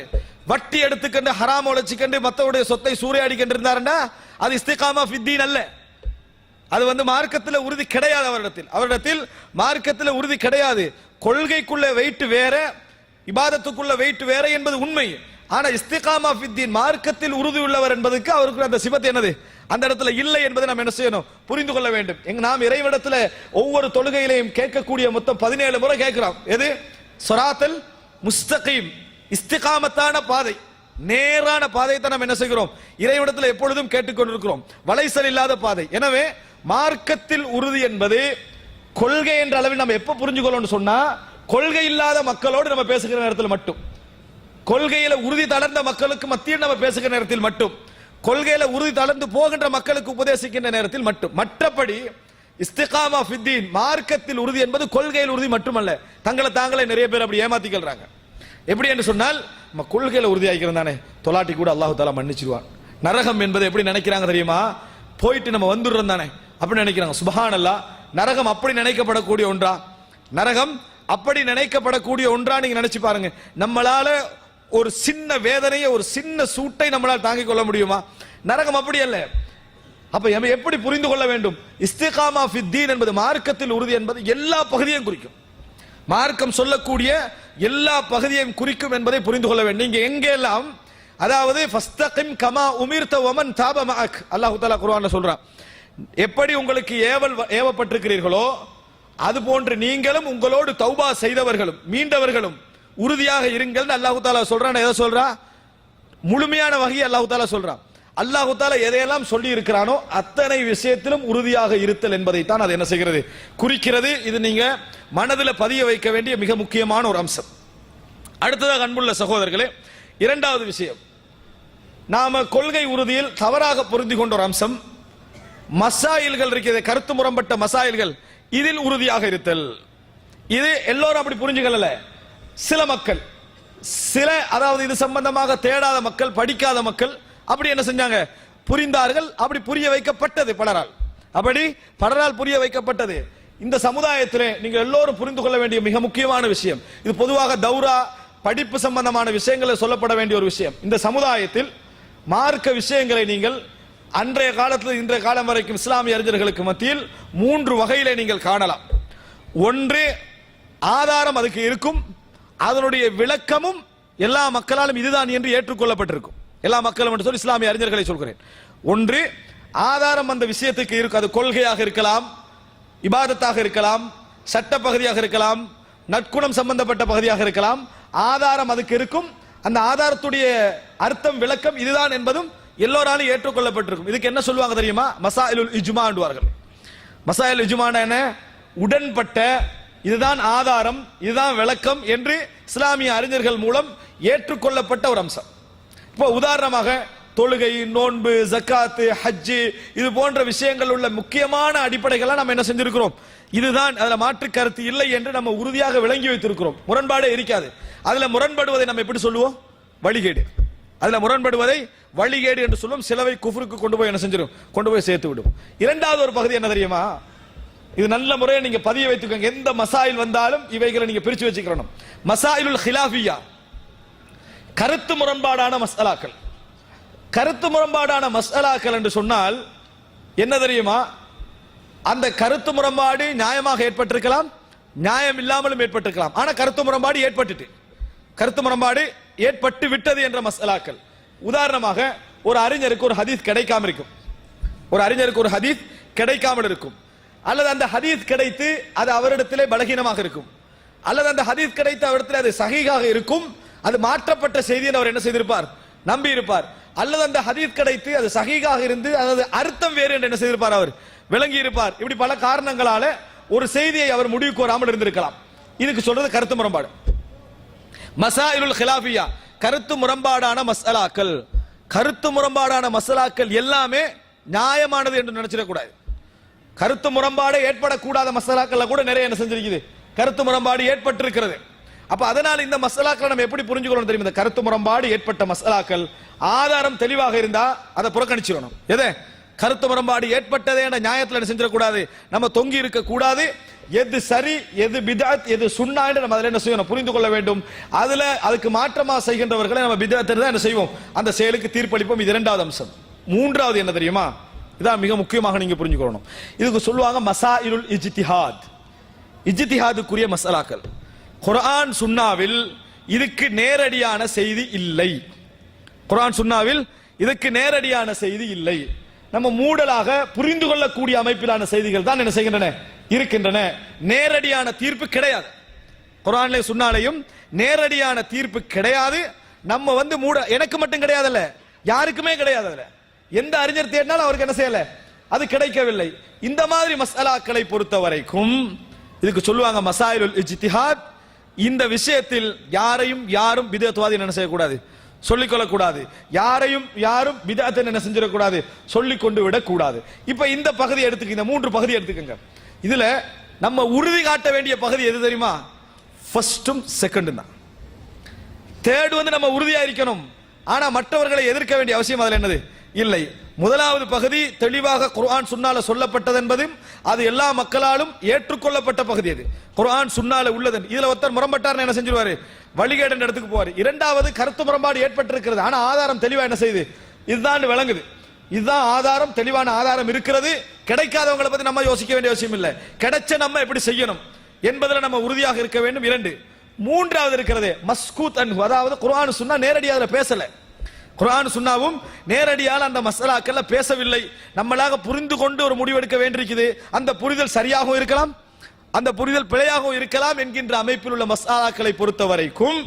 வட்டி எடுத்துக்கண்டு ஹராம் உழைச்சிக்கண்டு மற்றவுடைய சொத்தை சூறையாடி கண்டிருந்தாருன்னா அது இஸ்திகாமா ஃபித் தீன் அல்ல. அது மார்க்கத்தில் உறுதி கிடையாது. அவரிடத்தில் மார்க்கத்தில் உறுதி கிடையாது. கொள்கைக்குள்ள வெயிட் வேற, இபாதத்துக்குள்ள வெயிட் வேற என்பது உண்மை. ஆனா இஸ்திகாமா ஃபித்தீன், மார்க்கத்தில் உறுதி உள்ளவர் என்பதற்கு அவருக்கு அந்த சிபத் என்னது அந்த இடத்துல இல்லை என்பதை நாம் என்ன செய்யணும், புரிந்து கொள்ள வேண்டும். நாம் இறைவனிடத்துல ஒவ்வொரு தொழுகையிலையும் கேட்கக்கூடிய மொத்தம் 17 முறை கேட்கிறோம். எது? ஸிராத்தல் முஸ்தகீம், இஸ்திகாமத்தான பாதை, நேரான பாதையை தான் நாம் என்ன செய்கிறோம், இறைவனிடத்தில் எப்பொழுதும் கேட்டுக்கொண்டிருக்கிறோம், வளைசல் இல்லாத பாதை. எனவே மார்க்கத்தில் உறுதி என்பது கொள்கை என்ற அளவில் நம்ம எப்ப புரிஞ்சுக்கொள்ளணும் சொன்னா, கொள்கை இல்லாத மக்களோடு நம்ம பேசுகிற நேரத்தில் மட்டும், கொள்கையில உறுதி தளர்ந்த மக்களுக்கு மத்தியில் நம்ம பேசுகிற நேரத்தில் மட்டும், கொள்கையில உறுதி தளர்ந்து போகின்ற மக்களுக்கு உபதேசிக்கின்ற நேரத்தில் மட்டும். மற்றபடி இஸ்திகாமா ஃபித்தீன், மார்க்கத்தில் உறுதி என்பது கொள்கையில் உறுதி மட்டுமல்ல. தங்களை தாங்களே நிறைய பேர் அப்படி ஏமாத்திக்கிறாங்க. எப்படி என்று சொன்னால், நம்ம கொள்கையில உறுதியாகிறோம் தானே, தொலாட்டி கூட அல்லாஹ் தஆலா மன்னிச்சிடுவான். நரகம் என்பது எப்படி நினைக்கிறாங்க தெரியுமா, போயிட்டு நம்ம வந்துடுறோம் தானே அப்படி நினைக்கிறாங்க. சுப்ஹானல்லாஹ், நரகம் அப்படி நினைக்கப்படக்கூடிய ஒன்றா? நரகம் அப்படி நினைக்கப்படக்கூடிய ஒன்றா? நீங்க நினைச்சு பாருங்க. நம்மளால ஒரு சின்ன வேதனையை, ஒரு சின்ன சூட்டை நம்மளால் தாங்கிக் கொள்ள முடியுமா? நரகம் அப்படி அல்ல. அப்ப எப்படி புரிந்து கொள்ள வேண்டும்? இஸ்திகாமா ஃபித்தீன் என்பது, மார்க்கத்தில் உறுதி என்பது எல்லா பகுதியையும் குறிக்கும். மார்க்கம் சொல்லக்கூடிய எல்லா பகுதியையும் குறிக்கும் என்பதை புரிந்து கொள்ள வேண்டும். நீங்க எங்கெல்லாம், அதாவது ஃபஸ்தகிம் கமா உமிர்த வமன் தாப மஅக், அல்லாஹ் தஆலா குர்ஆன்ல சொல்றான், எப்படி உங்களுக்கு ஏவப்பட்டிருக்கிறீர்களோ அது போன்று நீங்களும் உங்களோடு தௌபா செய்தவர்களும் மீண்டவர்களும் உறுதியாக இருங்கள் அல்லாஹ் தஆலா சொல்றான். எதை சொல்றா? முழுமையான வகையை அல்லாஹ் தஆலா சொல்றான். அல்லாஹ் தஆலா எதையெல்லாம் சொல்லி இருக்கிறானோ அத்தனை விஷயத்திலும் உறுதியாக இருத்தல் என்பதை தான் அது என்ன செய்கிறது, குறிக்கிறது. இது நீங்க மனதில் பதிய வைக்க வேண்டிய மிக முக்கியமான ஒரு அம்சம். அடுத்ததாக அன்புள்ள சகோதரர்களே, இரண்டாவது விஷயம், நாம கொள்கை உறுதியில் தவறாக புரிந்து கொண்ட ஒரு அம்சம், மசாயில்கள் இருக்கிறது, கருத்து முரண்பட்ட மசாயில்கள், இதில் உறுதியாக இருத்தல். இது எல்லோரும் அப்படி புரிஞ்சுக்கல. சில மக்கள், அதாவது இது சம்பந்தமாக தேடாத மக்கள், படிக்காத மக்கள் அப்படி என்ன செஞ்சாங்க, புரிந்தார்கள். அப்படி புரிய வைக்கப்பட்டது பலரால், அப்படி பலரால் புரிய வைக்கப்பட்டது. இந்த சமுதாயத்திலே நீங்கள் எல்லோரும் புரிந்து கொள்ள வேண்டிய மிக முக்கியமான விஷயம், இது பொதுவாக தௌரா படிப்பு சம்பந்தமான விஷயங்களில் சொல்லப்பட வேண்டிய ஒரு விஷயம். இந்த சமுதாயத்தில் மார்க்க விஷயங்களை நீங்கள் அன்றைய காலத்தில் இன்றைய காலம் வரைக்கும் இஸ்லாமிய அறிஞர்களுக்கு மத்தியில் 3 வகையிலே நீங்கள் காணலாம். ஒன்று, ஆதாரம் அதுக்கு இருக்கும், அதனுடைய விளக்கமும் எல்லா மக்களாலும் இதுதான் என்று ஏற்றுக்கொள்ளப்பட்டிருக்கும். எல்லா மக்களும் என்று சொல்லி இஸ்லாமிய அறிஞர்களை சொல்கிறேன். ஒன்று, ஆதாரம் அந்த விஷயத்துக்கு இருக்கு, அது கொள்கையாக இருக்கலாம், இபாதத்தாக இருக்கலாம், சட்ட பகுதியாக இருக்கலாம், நற்குணம் சம்பந்தப்பட்ட பகுதியாக இருக்கலாம். ஆதாரம் அதுக்கு இருக்கும், அந்த ஆதாரத்துடைய அர்த்தம் விளக்கம் இதுதான் என்பதும் எல்லோராலும் ஏற்றுக்கொள்ளப்பட்டிருக்கும். இதுக்கு என்ன சொல்லுவாங்க தெரியுமா? மசாயிலுல் இஜ்மா என்பார்கள். மசாயில் இஜ்மானா என்ன? உடன்பட்ட, இதுதான் ஆதாரம், இதுதான் விளக்கம் என்று இஸ்லாமிய அறிஞர்கள் மூலம் ஏற்றுக்கொள்ளப்பட்ட ஒரு அம்சம். இப்போ உதாரணமாக தொழுகை, நோன்பு, ஜக்காத்து, ஹஜ்ஜு, இது போன்ற விஷயங்கள் உள்ள முக்கியமான அடிப்படைகள்லாம் நம்ம என்ன செஞ்சிருக்கிறோம், இதுதான், அதுல மாற்று கருத்து இல்லை என்று நம்ம உறுதியாக விளங்கி வைத்திருக்கிறோம். முரண்பாடே இருக்காது. அதுல முரண்படுவதை நம்ம எப்படி சொல்லுவோம்? வழிகேடு. அதுல முரண்படுவதை வழிகேடு என்று சொல்லும். சிலவை குஃப்ருக்கு கொண்டு போய் என்ன செஞ்சிடும், கொண்டு போய் சேர்த்து விடும். இரண்டாவது ஒரு பகுதி என்ன தெரியுமா? இது நல்ல முறையை நீங்க பதிய வைத்துக்கோங்க. எந்த மசாயில் வந்தாலும் இவைகளை நீங்க பிரிச்சு வச்சுக்கணும். மசாயிலுல் ஹிலாஃபியா, கருத்து முரண்பாடான மஸ்அலாக்கள். கருத்து முரண்பாடான மஸ்அலாக்கள் என்று சொன்னால் என்ன தெரியுமா? அந்த கருத்து முரண்பாடு நியாயமாக ஏற்பட்டிருக்கலாம், நியாயம் இல்லாமலும் ஏற்பட்டிருக்கலாம். ஆனா கருத்து முரண்பாடு ஏற்பட்டு விட்டது என்ற மஸ்அலாக்கள். உதாரணமாக, ஒரு அறிஞருக்கு ஒரு ஹதீஸ் கிடைக்காம இருக்கும், ஒரு அறிஞருக்கு ஒரு ஹதீஸ் கிடைக்காமல் இருக்கும், அல்லது அந்த ஹதீஸ் கிடைத்து அது அவரிடத்திலே பலகீனமாக இருக்கும், அல்லது அந்த ஹதீஸ் கிடைத்து அவரிடத்திலே அது சஹீஹாக இருக்கும், அது மாற்றப்பட்ட செய்தியை அவர் என்ன செய்திருப்பார், நம்பி இருப்பார். அல்லது அந்த ஹதீஸ் கிடைத்து அது சஹீஹாக இருந்து அதாவது அர்த்தம் வேறு என்று என்ன செய்திருப்பார், அவர் விளங்கி இருப்பார். இப்படி பல காரணங்களால ஒரு செய்தியை அவர் முடிவுக்கு வராமல் இருந்திருக்கலாம். இதுக்கு சொல்றது கருத்து முரண்பாடு. மசாயிலுல் ஹிலாஃபியா, கருத்து முரண்பாடான மஸ்அலாக்கள். கருத்து முரண்பாடான மஸ்அலாக்கள் எல்லாமே நியாயமானது என்று நினைச்சிடக்கூடாது. கருத்து முரண்பாடு ஏற்படக்கூடாத மஸ்அலாக்கள்ல கூட நிறைய என்ன செஞ்சிருக்குது, கருத்து முரண்பாடு ஏற்பட்டிருக்கிறது. அப்ப அதனால இந்த மஸ்அலாக்களை நம்ம எப்படி புரிஞ்சுக்கணும் தெரியும்? இந்த கருத்து முரண்பாடு ஏற்பட்ட மஸ்அலாக்கள் ஆதாரம் தெளிவாக இருந்தா அதை புறக்கணிச்சிடணும். எதை? கருத்து முரண்பாடு ஏற்பட்டதே என்ற நியாயத்தில் என்ன செஞ்சிடக்கூடாது, நம்ம தொங்கி இருக்க கூடாது. எது சரி, எது பித்அத், எது சுன்னா என்று நம்ம அதில் என்ன செய்யணும், புரிந்து கொள்ள வேண்டும். அதுல அதுக்கு மாற்றமா செய்கின்றவர்களை நம்ம பித்அத் தான் என்ன செய்வோம், அந்த செயலுக்கு தீர்ப்பளிப்போம். இது இரண்டாவது அம்சம். மூன்றாவது என்ன தெரியுமா? இதான் மிக முக்கியமாக நீங்க புரிஞ்சுக்கணும். இதுக்கு சொல்லுவாங்க மசாயிலுல் இஜ்திஹாத், இஜ்திஹாதுக்குரிய மசாலாக்கள். குர்ஆன் சுன்னாவில் இதுக்கு நேரடியான செய்தி இல்லை. குர்ஆன் சுன்னாவில் இதுக்கு நேரடியான செய்தி இல்லை. நம்ம மூடலாக புரிந்து கொள்ளக்கூடிய அமைப்பிலான செய்திகள் தான் என்ன செய்கின்றன, இருக்கின்றன. நேரடியான தீர்ப்பு கிடையாது. குர்ஆன்ல சுன்னாலையும் நேரடியான தீர்ப்பு கிடையாது. நம்ம வந்து மூட, எனக்கு மட்டும் கிடையாதுல்ல, யாருக்குமே கிடையாது. அதுல எந்த அறிஞர் தேடினாலும் அவருக்கு என்ன செய்யல, அது கிடைக்கவில்லை. இந்த மாதிரி மசாலாக்களை பொறுத்த வரைக்கும் இதுக்கு சொல்லுவாங்க மசாயிலுல் இஜ்திஹாத். இந்த விஷயத்தில் யாரும் பிதஅத்வாதி என்ன செய்யக்கூடாது, சொல்லிக் கொள்ளக்கூடாது. யாரும் பிதஅத்தை என்ன செஞ்சிடக்கூடாது, சொல்லிக் கொண்டு விடக்கூடாது. இப்ப இந்த பகுதி எடுத்துக்க, இந்த 3 பகுதி எடுத்துக்கங்க. இதுல நம்ம உறுதி காட்ட வேண்டிய பகுதி எது தெரியுமா? ஃபர்ஸ்டும் செகண்டும் தான். தேர்ட் வந்து நம்ம உறுதியா இருக்கணும். ஆனா மற்றவர்களை எதிர்க்க வேண்டிய அவசியம் அதுல என்னது இல்லை. முதலாவது பகுதி தெளிவாக குர்ஆன் சுன்னால சொல்லப்பட்டது என்பதும் அது எல்லா மக்களாலும் ஏற்றுக்கொள்ளப்பட்ட பகுதி. அது குர்ஆன் சுன்னால உள்ளது. இதுல ஒருத்தர் முரண்பட்டார் என்ன செஞ்சிருவாரு, வழிகேடு இடத்துக்கு போவாரு. இரண்டாவது கருத்து முரண்பாடு ஏற்பட்டிருக்கிறது, ஆனா ஆதாரம் தெளிவா என்ன செய்யுது, இதுதான் விளங்குது. இதுதான் ஆதாரம், தெளிவான ஆதாரம் இருக்கிறது. கிடைக்காதவங்களை பத்தி நம்ம யோசிக்க வேண்டிய அவசியம் இல்லை. கிடைச்ச நம்ம எப்படி செய்யணும் என்பதில் நம்ம உறுதியாக இருக்க வேண்டும். 2. மூன்றாவது இருக்கிறது மஸ்கூத் அன்ஹு, அதாவது குர்ஆன் சுன்னா நேரடியாக பேசல. குர்ஆன் சுன்னாவும் நேரடியாக அந்த மஸ்அலாக்கள்ல பேசவில்லை. நம்மளாக புரிந்து கொண்டு ஒரு முடிவெடுக்க வேண்டியிருக்குது. அந்த புரிதல் சரியாகவும் இருக்கலாம், அந்த புரிதல் பிழையாகவும் இருக்கலாம் என்கின்ற அமைப்பில் உள்ள மஸ்அலாக்களை பொறுத்த வரைக்கும்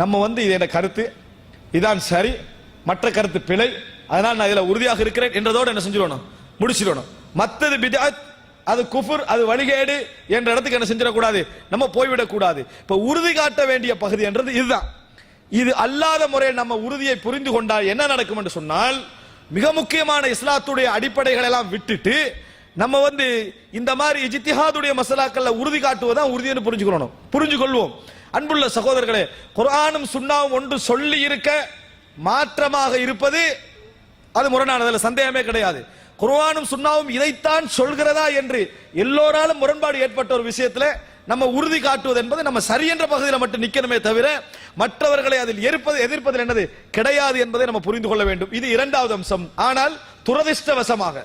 நம்ம வந்து இது என்ன கருத்து, இதான் சரி, மற்ற கருத்து பிழை, அதனால் நான் இதுல உறுதியாக இருக்கிறேன் என்றதோடு என்ன செஞ்சிடணும், முடிச்சிடணும். மற்றது பித்அத், அது குஃபுர், அது வழிகேடு என்ற இடத்துக்கு என்ன செஞ்சிடக்கூடாது, நம்ம போய்விடக் கூடாது. இப்ப உறுதி காட்ட வேண்டிய பகுதி என்றது இதுதான். இது அல்லாத முறையில் நம்ம உறுதியை புரிந்து கொண்டால் என்ன நடக்கும் என்று சொன்னால், மிக முக்கியமான இஸ்லாத்துடைய அடிப்படைகளை எல்லாம் விட்டுட்டு நம்ம வந்து இந்த மாதிரி இஜ்திஹாதுடைய மசாலாக்கள்ல உறுதி காட்டுவதான் உறுதின்னு புரிஞ்சு கொள்வோம். அன்புள்ள சகோதரர்களே, குர்ஆனும் சுன்னாவும் ஒன்று சொல்லி இருக்க மாற்றமாக இருப்பது அது முரணானது, சந்தேகமே கிடையாது. குர்ஆனும் சுன்னாவும் இதைத்தான் சொல்கிறதா என்று எல்லோராலும் முரண்பாடு ஏற்பட்ட ஒரு விஷயத்துல நம்ம உறுதி காட்டுவது என்பது நம்ம சரி என்ற பகுதியில் மட்டும் நிக்கணுமே தவிர மற்றவர்களை அதில் எதிர்ப்பதில் என்னது கிடையாது என்பதை நம்ம புரிந்து கொள்ள வேண்டும். இது 2வது அம்சம். ஆனால் துரதிர்ஷ்டவசமாக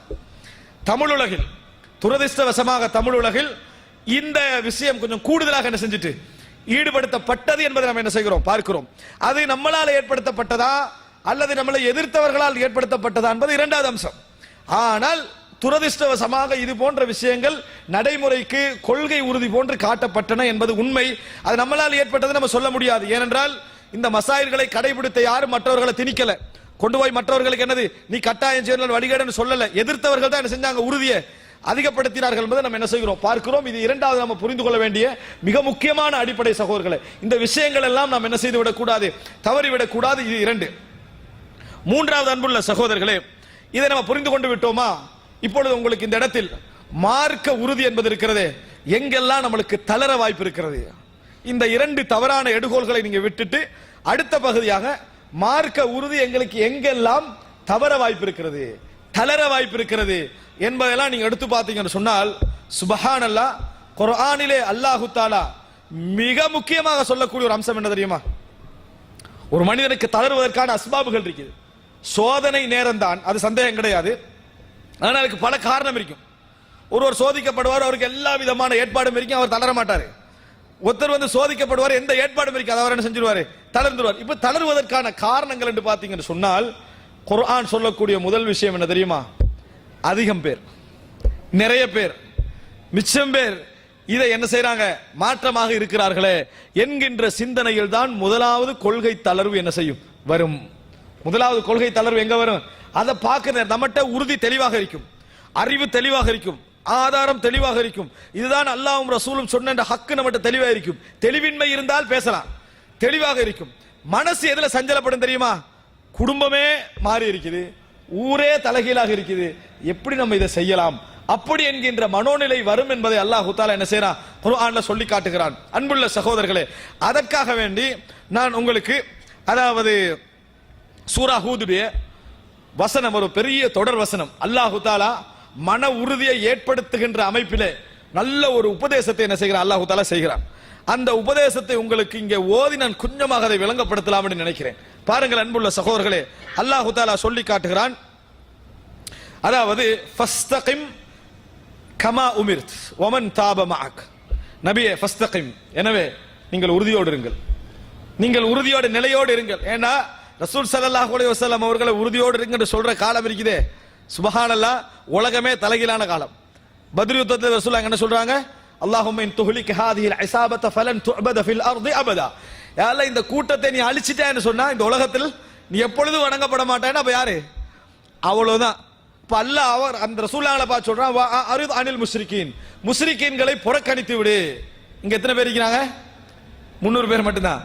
தமிழுலகில் இந்த விஷயம் கொஞ்சம் கூடுதலாக என்ன செஞ்சுட்டு ஈடுபடுத்தப்பட்டது என்பதை நம்ம என்ன செய்கிறோம், பார்க்கிறோம். அது நம்மளால் ஏற்படுத்தப்பட்டதா அல்லது நம்மளை எதிர்த்தவர்களால் ஏற்படுத்தப்பட்டதா என்பது 2வது அம்சம். ஆனால் துரதிர்ஷ்டவசமாக இது போன்ற விஷயங்கள் நடைமுறைக்கு கொள்கை உறுதி போன்று காட்டப்பட்டன என்பது உண்மை. அது நம்மளால் ஏற்பட்டது நம்ம சொல்ல முடியாது. ஏனென்றால் இந்த மசாயில்களை கடைபிடித்த யாரும் மற்றவர்களை திணிக்கல, கொண்டு போய் மற்றவர்களுக்கு என்னது நீ கட்டாயம் செய்யணும் வழிகேடுன்னு சொல்லல. எதிர்த்தவர்கள் தான் என்ன செஞ்சாங்க, உறுதியை அதிகப்படுத்தினார்கள் என்பதை நம்ம என்ன செய்கிறோம், பார்க்கிறோம். இது 2வது நம்ம புரிந்து கொள்ள வேண்டிய மிக முக்கியமான அடிப்படை சகோதரர்களே. இந்த விஷயங்கள் எல்லாம் நாம் என்ன செய்து விடக்கூடாது, தவறிவிடக் கூடாது. இது 2. 3வது அன்புள்ள சகோதரர்களே, இதை நம்ம புரிந்து கொண்டு விட்டோமா, இப்பொழுது உங்களுக்கு இந்த இடத்தில் மார்க்க உறுதி என்பது இருக்கிறது, எங்கெல்லாம் நம்மளுக்கு தளர வாய்ப்பு இருக்கிறது. இந்த 2 தவறான எடுகோள்களை நீங்க விட்டுட்டு அடுத்த பகுதியாக மார்க்க உறுதி எங்களுக்கு எங்கெல்லாம் தவற வாய்ப்பு இருக்கிறது, தளர வாய்ப்பு இருக்கிறது என்பதெல்லாம் நீங்க எடுத்து பார்த்தீங்கன்னு சொன்னால், சுப்ஹானல்லாஹ், குர்ஆனிலே அல்லாஹு தஆலா மிக முக்கியமாக சொல்லக்கூடிய ஒரு அம்சம் என்ன தெரியுமா, ஒரு மனிதனுக்கு தளருவதற்கான அஸ்பாபுகள் இருக்குது. சோதனை நேரம் தான், அது சந்தேகம் கிடையாது. ஆனால் அதுக்கு பல காரணம் இருக்கும். ஒருவர் சோதிக்கப்படுவார், அவருக்கு எல்லா விதமான ஏற்பாடும் இருக்கும், அவர் தளர மாட்டார். ஒருத்தர் வந்து சோதிக்கப்படுவார், எந்த ஏற்பாடும் இருக்காது, அவர் என்ன செஞ்சிருவாரு, தளர்ந்துருவார். இப்ப தளர்வதற்கான காரணங்கள் என்று பார்த்தீங்கன்னு சொன்னால், குர்ஆன் சொல்லக்கூடிய முதல் விஷயம் என்ன தெரியுமா, அதிகம் பேர், நிறைய பேர், மிச்சம் பேர் இதை என்ன செய்யறாங்க, மாற்றமாக இருக்கிறார்களே என்கின்ற சிந்தனையில் தான் முதலாவது கொள்கை தளர்வு என்ன செய்யும், வரும். முதலாவது கொள்கை தளர்வு எங்க வரும், அதை பார்க்க நம்மகிட்ட உறுதி தெளிவாக இருக்கும், அறிவு தெளிவாக இருக்கும், ஆதாரம் தெளிவாக இருக்கும். இதுதான் அல்லாஹ்வும் ரசூலும் சொன்ன ஹக்கு நம்மகிட்ட தெளிவாக இருக்கும். தெளிவின்மை இருந்தால் பேசலாம், தெளிவாக இருக்கும். மனசு எதுல சஞ்சலப்படும் தெரியுமா, குடும்பமே மாறி இருக்குது, ஊரே தலைகீழாக இருக்குது, எப்படி நம்ம இதை செய்யலாம் அப்படி என்கின்ற மனோநிலை வரும் என்பதை அல்லாஹ் தஆலா என்ன செய்றான், குர்ஆன்ல சொல்லி காட்டுகிறான். அன்புள்ள சகோதரர்களே, அதற்காக வேண்டி நான் உங்களுக்கு அதாவது சூரா ஹூதுடைய வசனம், ஒரு பெரிய தொடர் வசனம், அல்லாஹ் தஆலா மன உறுதியை ஏற்படுத்துகின்ற அமைப்பிலே நல்ல ஒரு உபதேசத்தை என்ன செய்கிறான், அல்லாஹ் தஆலா செய்கிறான். அந்த உபதேசத்தை உங்களுக்கு இங்கே ஓதி நான் கொஞ்சமாக அதை விளங்கப்படுத்தலாம் என்று நினைக்கிறேன். பாருங்கள் அன்புள்ள சகோதரர்களே, அல்லாஹ் தஆலா சொல்லி காட்டுகிறான், அதாவது ஃபஸ்தகிம் கமா உமிர்த் வமன் தாப மஅக். நபியே ஃபஸ்தகிம், எனவே நீங்கள் உறுதியோடு இருங்கள், நீங்கள் உறுதியோடு நிலையோடு இருங்கள். ஏன்னா ரசூல் ஸல்லல்லாஹு அலைஹி வஸல்லம் அவர்களை உறுதியோடு இருங்கன்னு சொல்ற காலம் இருக்குதே, சுப்ஹானல்லாஹ், உலகமே தலைகீழான காலம். பத்ர் யுத்தத்தில் ரசூல் என்ன சொல்றாங்க? அல்லாஹும்ம இன் துஹ்லிக் ஹாதிஹில் இஸாபத ஃபலன் துஅபத ஃபில் அர்தி அபதா. யா அல்லாஹ், இந்த கூட்டத்தை நீ அழிச்சிட்டேன்னு சொன்னா இந்த உலகத்தில் நீ எப்பொழுதும் வணங்கப்பட மாட்டேன்னா அப்ப யாரு? அவ்வளவுதான். இப்ப அல்லாஹ் அவர் அந்த ரசூலுல்லாஹ்வை பார்த்து சொல்றான், அரித் அனில் முஷ்ரிகீன், முஷ்ரிகீன்களை புறக்கணித்து விடு. இங்க எத்தனை பேர் இருக்கிறாங்க? 300 பேர் மட்டும்தான்.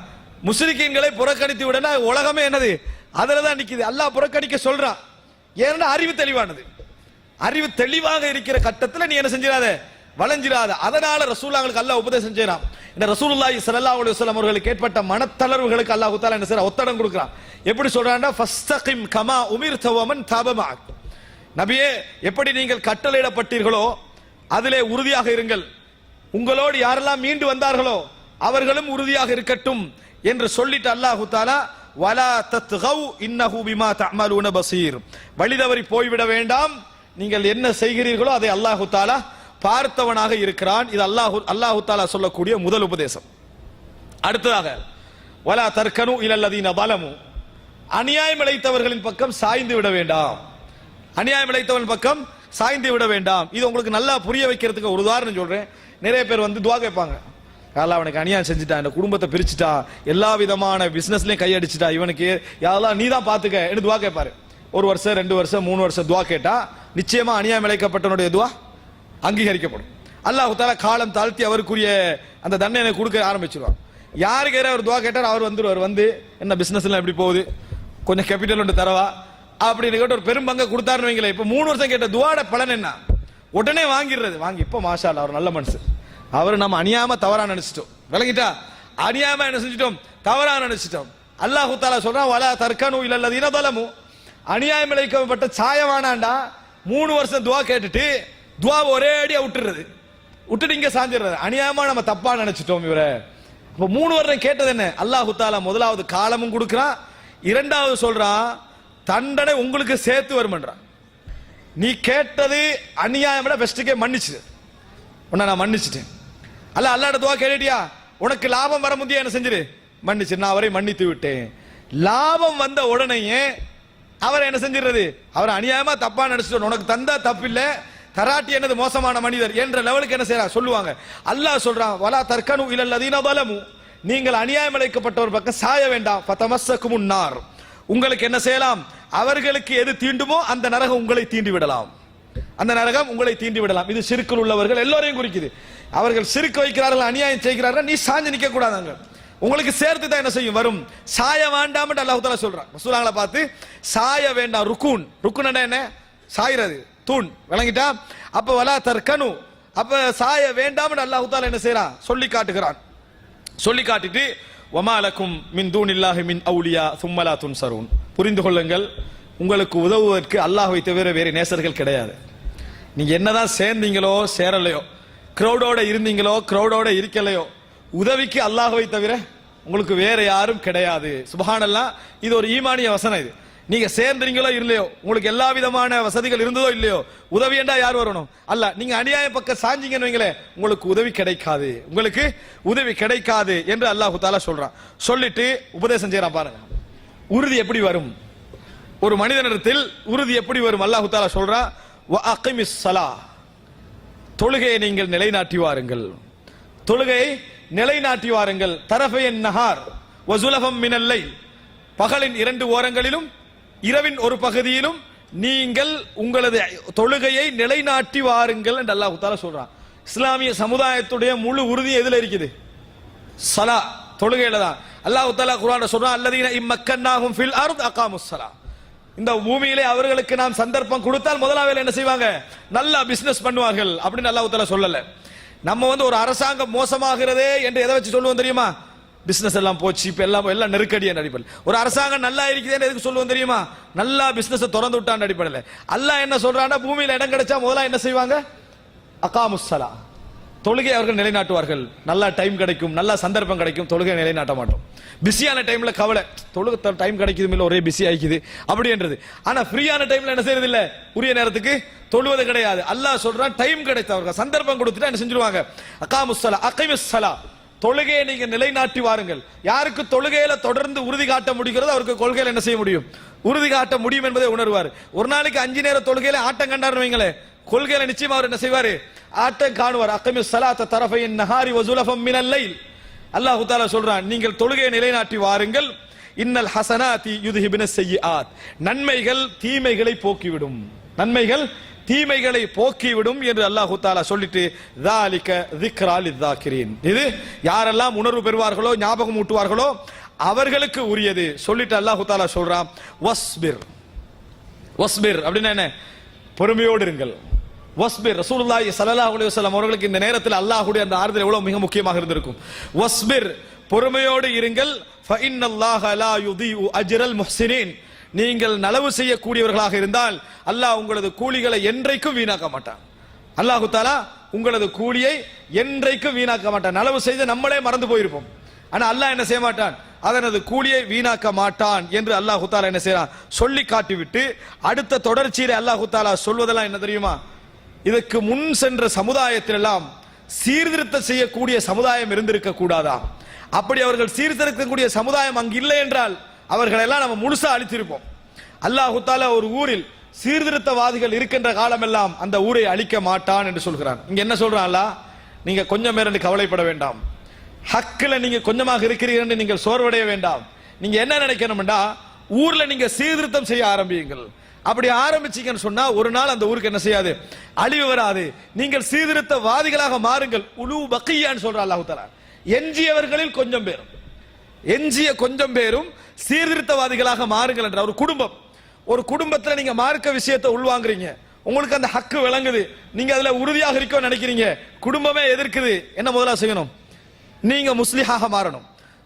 முஷ்ரிகீன்களை புறக்கணித்து விடனா உலகமே என்னது? அதுலதான் நிக்குது. அல்லாஹ் புறக்கணிக்க சொல்றான். ஏன்னா அறிவு தெளிவானது. அறிவு தெளிவாக இருக்கிற கட்டத்தில் நீ என்ன செஞ்சிடாத, வளைஞ்சிடாத. அதனால ரசூலுல்லாஹ்வுக்கு அல்லாஹ் உபதேசம் செய்றான். இந்த ரசூலுல்லாஹி ஸல்லல்லாஹு அலைஹி வஸல்லம் அவர்களுக்கு ஏற்பட்ட மனத்தளர்வுகளுக்கு அல்லாஹ் தஆலா என்ன செய்றான்? ஒத்தடம் கொடுக்குறான். எப்படி சொல்றான்னா, ஃபஸ்தகிம் கமா உமிர்த வமன் தாப மஅக். நபியே, எப்படி நீங்கள் கட்டளையிடப்பட்டீர்களோ அதிலே உறுதியாக இருங்கள், உங்களோடு யாரெல்லாம் மீண்டு வந்தார்களோ அவர்களும் உறுதியாக இருக்கட்டும் என்று சொல்லிட்டு அல்லாஹ் தஆலா வலா தத்கவ் இன்னஹு பிமா தஅமலூன பஸீர், வழிதவறி போய்விட வேண்டாம், நீங்கள் என்ன செய்கிறீர்களோ அதை அல்லாஹ் தஆலா பார்த்தவனாக இருக்கிறான். இது அல்லாஹ் தஆலா சொல்லக்கூடிய முதல் உபதேசம். அடுத்ததாக வலா தர்கனு இலல்லதீன ஸலமு, அநியாயம் இழைத்தவர்களின் பக்கம் சாய்ந்து விட வேண்டாம், அநியாயம் இழைத்தவர்கள் பக்கம் சாய்ந்து விட வேண்டாம். இது உங்களுக்கு நல்லா புரிய வைக்கிறதுக்கு ஒரு உதாரணம் சொல்றேன். நிறைய பேர் வந்து துஆ கேட்பாங்க, யாரெல்லாம் அவனுக்கு அநியாயம் செஞ்சுட்டான், இந்த குடும்பத்தை பிரிச்சுட்டா, எல்லா விதமான பிசினஸ்லயும் கையடிச்சுட்டா, இவனுக்கு யாரெல்லாம் நீ தான் பாத்துக்க என்று துஆ கேட்பாரு. 1 வருஷம் 2 வருஷம் 3 வருஷம் துஆ கேட்டா நிச்சயமா அநியாயம் இழைக்கப்பட்டவனுடைய துஆ அங்கீகரிக்கப்படும். அல்லாஹ் தஆலா காலம் தாழ்த்தி அவருக்குரிய அந்த தண்டனை கொடுக்க ஆரம்பிச்சிருவான். யாருக்கு அவர் துஆ கேட்டார் அவர் வந்துருவார். வந்து என்ன பிசினஸ் எல்லாம் எப்படி போகுது, கொஞ்சம் கேபிட்டல் ஒன்று தரவா அப்படின்னு கேட்டு ஒரு பெரும் பங்கை கொடுத்தாருன்னு வைங்களேன். இப்ப 3 வருஷம் கேட்ட துஆட பலன் என்ன? உடனே வாங்கிடுறது. வாங்கி இப்ப மாஷா அல்லாஹ் அவர் நல்ல மனுஷன், அவர் நம்ம அநியாயமா தவறா நினைச்சிட்டோம், விளங்கிட்டா, அநியாயமா என்ன செஞ்சிட்டோம், தவறா நினைச்சிட்டோம். அல்லாஹ் தஆலா சொல்றான், வலா தர்கனு இலல்லதீன ஸலமு, அநியாயம் இழைக்கப்பட்ட சாயவானாண்டா 3 வருஷம் துஆ கேட்டுட்டு துஆவை ஒரே அடியா விட்டுறது, விட்டுட்டு இங்க சாஞ்சிடுறது. அநியாயமா நம்ம தப்பா நினைச்சிட்டோம் இவரை. அப்ப 3 வருஷம் கேட்டது என்ன? அல்லாஹ் தஆலா முதலாவது காலமும் கொடுக்கிறான், இரண்டாவது சொல்றான் தண்டனை உங்களுக்கு சேர்த்து வரும்ன்றான். நீ கேட்டது அநியாயம் பெஸ்ட்டுக்கே மன்னிச்சு உன்னை நான் மன்னிச்சிட்டேன். அல்லாஹ்ட துஆ கேட்டியா, உனக்கு லாபம் வர முடியாது என்ன செஞ்சிரு, மன்னிச்சு நான் அவரை மன்னித்து விட்டேன். லாபம் வந்த உடனேயே அவர் என்ன செஞ்சிருது, அவர் அநியாயமா தப்பா நினைச்சிட்டு உனக்கு தந்தா தப்பில்லை, தராட்டி என்னது மோசமான மனிதர் என்ற லெவலுக்கு என்ன செய்யறாங்க சொல்லுவாங்க. அல்லாஹ் சொல்றான், வலா தர்கனு இலல்லதீன ஸலமு, நீங்கள் அநியாயம் இழைக்கப்பட்டவர் பக்கம் சாய வேண்டாம், ஃபதமஸ்ஸகுமுன் நார், உங்களுக்கு என்ன செய்யலாம், அவர்களுக்கு எது தீண்டுமோ அந்த நரகம் உங்களை தீண்டி விடலாம், அந்த நரகம் உங்களை தீண்டி விடலாம். இது ஷிர்கில் உள்ளவர்கள் எல்லோரையும் குறிக்குது. அவர்கள் ஷிர்க் வைக்கிறார்கள், அநியாயம் செய்கிறார்கள், நீ சாஞ்சு நிக்க கூடாதாங்க, உங்களுக்கு சேர்த்து தான் என்ன செய்யும் வரும். சாய வேண்டாம் என்று அல்லாஹ் தஆலா சொல்றான். ரசூலுல்லாஹ்வை பார்த்து சாய வேண்டாம், ருக்குன், ருக்குன் என்ன, சாயிறது, தூண், விளங்கிட்டா. அப்ப வலா தர்கனு, அப்ப சாய வேண்டாம் என்று அல்லாஹ் தஆலா என்ன செய்றான், சொல்லி காட்டுகிறான். சொல்லி காட்டிட்டு வமாலக்கும் மின் தூனில்லாஹி மின் அவுலியா சும்ம லா துன்சரூன், புரிந்து கொள்ளுங்கள், உங்களுக்கு உதவுவதற்கு அல்லாஹ்வை தவிர வேறு நேசர்கள் கிடையாது. நீங்க என்னதான் சேர்ந்தீங்களோ சேரலையோ, கிரௌடோட இருந்தீங்களோ கிரௌடோட இருக்கலையோ, உதவிக்கு அல்லாஹ்வை தவிர உங்களுக்கு வேற யாரும் கிடையாது. சுப்ஹானல்லாஹ், இது ஒரு ஈமானிய வசனம். இது நீங்க சேர்ந்தீங்களோ இல்லையோ, உங்களுக்கு எல்லா விதமான வசதிகள் இருந்ததோ இல்லையோ, உதவி என்றா யார் வரணும்? அல்லாஹ். நீங்க அநியாய பக்கம் சாஞ்சிங்கன்னு வைங்களே, உங்களுக்கு உதவி கிடைக்காது, உங்களுக்கு உதவி கிடைக்காது என்று அல்லாஹ் தஆலா சொல்றான். சொல்லிட்டு உபதேசம் செய்யறான் பாருங்க, உறுதி எப்படி வரும், ஒரு மனிதனிடத்தில் உறுதி எப்படி வரும். அல்லாஹ் தஆலா சொல்றான், வ அகிமிஸ் ஸலா, தொழுகையை நீங்கள் நிலைநாட்டி வாருங்கள், தொழுகையை நிலைநாட்டி வாருங்கள். தரஃபைன் நஹார் வ ஸுலஃபம் மினல் லைல், பகலின் 2 ஓரங்களிலும் இரவின் ஒரு பகுதியிலும் நீங்கள் உங்களது தொழுகையை நிலைநாட்டி வாருங்கள் என்று அல்லாஹ் தஆலா சொல்றான். இஸ்லாமிய சமுதாயத்துடைய முழு உறுதி எதுல இருக்குது? ஸலா, தொழுகையில தான். அல்லாஹ் தஆலா குர்ஆன்ல சொல்றான், அல்லதீன இம்மக்கன்னாஹும் ஃபில் அர்த் அகாமுஸ் ஸலா, இந்த பூமியிலே அவர்களுக்கு நாம் சந்தர்ப்பம் கொடுத்தால் முதலாவது என்ன செய்வாங்க, நல்லா பிசினஸ் பண்ணுவார்கள் அப்படின்னு அல்லாஹ் தஆலா சொல்லல. நம்ம வந்து ஒரு அரசாங்கம் மோசமாகிறதே என்று எதை வச்சு சொல்லுவோம் தெரியுமா? பிசினஸ் எல்லாம் போச்சு, இப்ப எல்லாம் நெருக்கடி என்ற அடிப்படையில். ஒரு அரசாங்கம் நல்லா இருக்குதுன்னு எதுக்கு சொல்லுவோம் தெரியுமா? நல்லா பிசினஸ் திறந்து விட்டான் அடிப்படையில். அல்லாஹ் என்ன சொல்றான்னா, பூமியில இடம் கிடைச்சா முதல்ல என்ன செய்வாங்க, அகாமுஸ் ஸலா, தொழுகை அவர்கள் நிலைநாட்டுவார்கள். நல்லா டைம் கிடைக்கும், நல்ல சந்தர்ப்பம் கிடைக்கும், தொழுகை நிலைநாட்ட மாட்டோம். பிஸியான டைம்ல கவலை, தொழுகை டைம் கிடைக்குது இல்ல, ஒரே பிஸி ஆயிக்குது அப்படின்றது. ஆனா ஃப்ரீயான டைம்ல என்ன செய்யறது இல்ல, உரிய நேரத்துக்கு தொழுவது கிடையாது. அல்லாஹ் சொல்றான் டைம் கிடைத்தவர்கள் சந்தர்ப்பம் கொடுத்துட்டு என்ன செஞ்சிருவாங்க, அகாமுஸ்ஸலா அகைமுஸ்ஸலா, தொழுகையை நீங்க நிலைநாட்டி வாருங்கள். யாருக்கு தொழுகையில தொடர்ந்து உறுதி காட்ட முடிகிறதோ அவருக்கு கொள்கையில என்ன செய்ய முடியும், உறுதி காட்ட முடியும் என்பதை உணர்வார். ஒரு நாளைக்கு 5 நேர தொழுகையில ஆட்டம் கண்டாருன்னு வைங்களேன், கொள்கையில நிச்சயமா அவர் என்ன செய்வாரு, ஆட்டம் காணுவார். அகைமிஸ் ஸலாத்த தரஃபைன் நஹாரி வ ஸுலஃபம் மினல் லைல். அல்லாஹ் தஆலா சொல்றான், நீங்கள் தொழுகையை நிலைநாட்டி வாருங்கள். இன்னல் ஹஸனாதி யுத்ஹிபுன ஸய்யிஆத், நன்மைகள் தீமைகளை போக்கிவிடும், நன்மைகள் தீமைகளை போக்கிவிடும் என்று அல்லாஹ் தஆலா சொல்லிட்டு ذالிக ذிக்ரா லிذாக்கிரீன், இது யாரெல்லாம் உணர்வு பெறுவார்களோ ஞாபகம் ஊட்டுவார்களோ அவர்களுக்கு உரியது சொல்லிட்டு அல்லாஹ் தஆலா சொல்றான் வஸ்பிர். வஸ்பிர் அப்படின்னா என்ன, பொறுமையோடு இருங்கள். வஸ்பிர், ரசூலுல்லாஹி ஸல்லல்லாஹு அலைஹி வஸல்லம் அவர்களுக்கு இந்த நேரத்தில் அல்லாஹ்வுடைய அந்த ஆறுதல் எவ்வளவு மிக முக்கியமாக இருந்திருக்கும். வஸ்பிர், பொறுமையோடு இருங்கள். ஃபஇன்னல்லாஹ லா யுதீஉ அஜ்ரல் முஹ்ஸினீன், நீங்கள் நலவு செய்யக்கூடியவர்களாக இருந்தால் அல்லாஹ் உங்களது கூலிகளை என்றைக்கும் வீணாக்க மாட்டான். அல்லாஹ் தஆலா உங்களது கூலியை என்றைக்கும் வீணாக்க மாட்டான். நலவு செய்து நம்மளே மறந்து போயிருப்போம், ஆனா அல்லாஹ் என்ன செய்ய மாட்டான், அதனது கூலியை வீணாக்க மாட்டான் என்று அல்லாஹ் தஆலா என்ன செய்யறான், சொல்லி காட்டிவிட்டு அடுத்த தொடர்ச்சியில அல்லாஹ் தஆலா சொல்வதெல்லாம் என்ன தெரியுமா, இதற்கு முன் சென்ற சமுதாயத்திலெல்லாம் சீர்திருத்தம் செய்யக்கூடிய சமுதாயம் இருந்திருக்க கூடாதா, அப்படி அவர்கள் சீர்திருத்தக்கூடிய சமுதாயம் அங்கு இல்லை என்றால் அவர்கள் எல்லாம் நம்ம முழுசா அழித்திருப்போம். அல்லாஹ் தஆலா ஒரு ஊரில் சீர்திருத்தவாதிகள் இருக்கின்ற காலமெல்லாம் அந்த ஊரை அழிக்க மாட்டான் என்று சொல்கிறான். இங்க என்ன சொல்றான் அல்லாஹ், நீங்க கொஞ்சம் மேரண்டு கவலைப்பட வேண்டாம், ஹக்கில நீங்க கொஞ்சமாக இருக்கிறீர்கள் நீங்கள் சோர்வடைய வேண்டாம். நீங்க என்ன நினைக்கணும்டா, ஊர்ல நீங்க சீர்திருத்தம் செய்ய ஆரம்பியுங்கள். அப்படி ஆரம்பிச்சீங்கன்னு சொன்னா ஒரு நாள் அந்த ஊருக்கு என்ன செய்யாது, அழிவு வராது. நீங்கள் சீர்திருத்தவாதிகளாக மாறுங்கள். உலு பக்கியான்னு சொல்ற அல்லாஹ் தஆலா, எஞ்சியவர்களில் கொஞ்சம் பேரும், எஞ்சிய கொஞ்சம் பேரும் சீர்திருத்தவாதிகளாக மாறுங்கள் என்ற ஒரு குடும்பம். ஒரு குடும்பத்துல நீங்க மார்க்க விஷயத்தை உள்வாங்குறீங்க, உங்களுக்கு அந்த ஹக்கு விளங்குது, நீங்க அதுல உறுதியாக இருக்க நினைக்கிறீங்க, குடும்பமே எதிர்க்குது. என்ன முதலா செய்யணும், நீங்க முஸ்லிஹாக மாறணும்,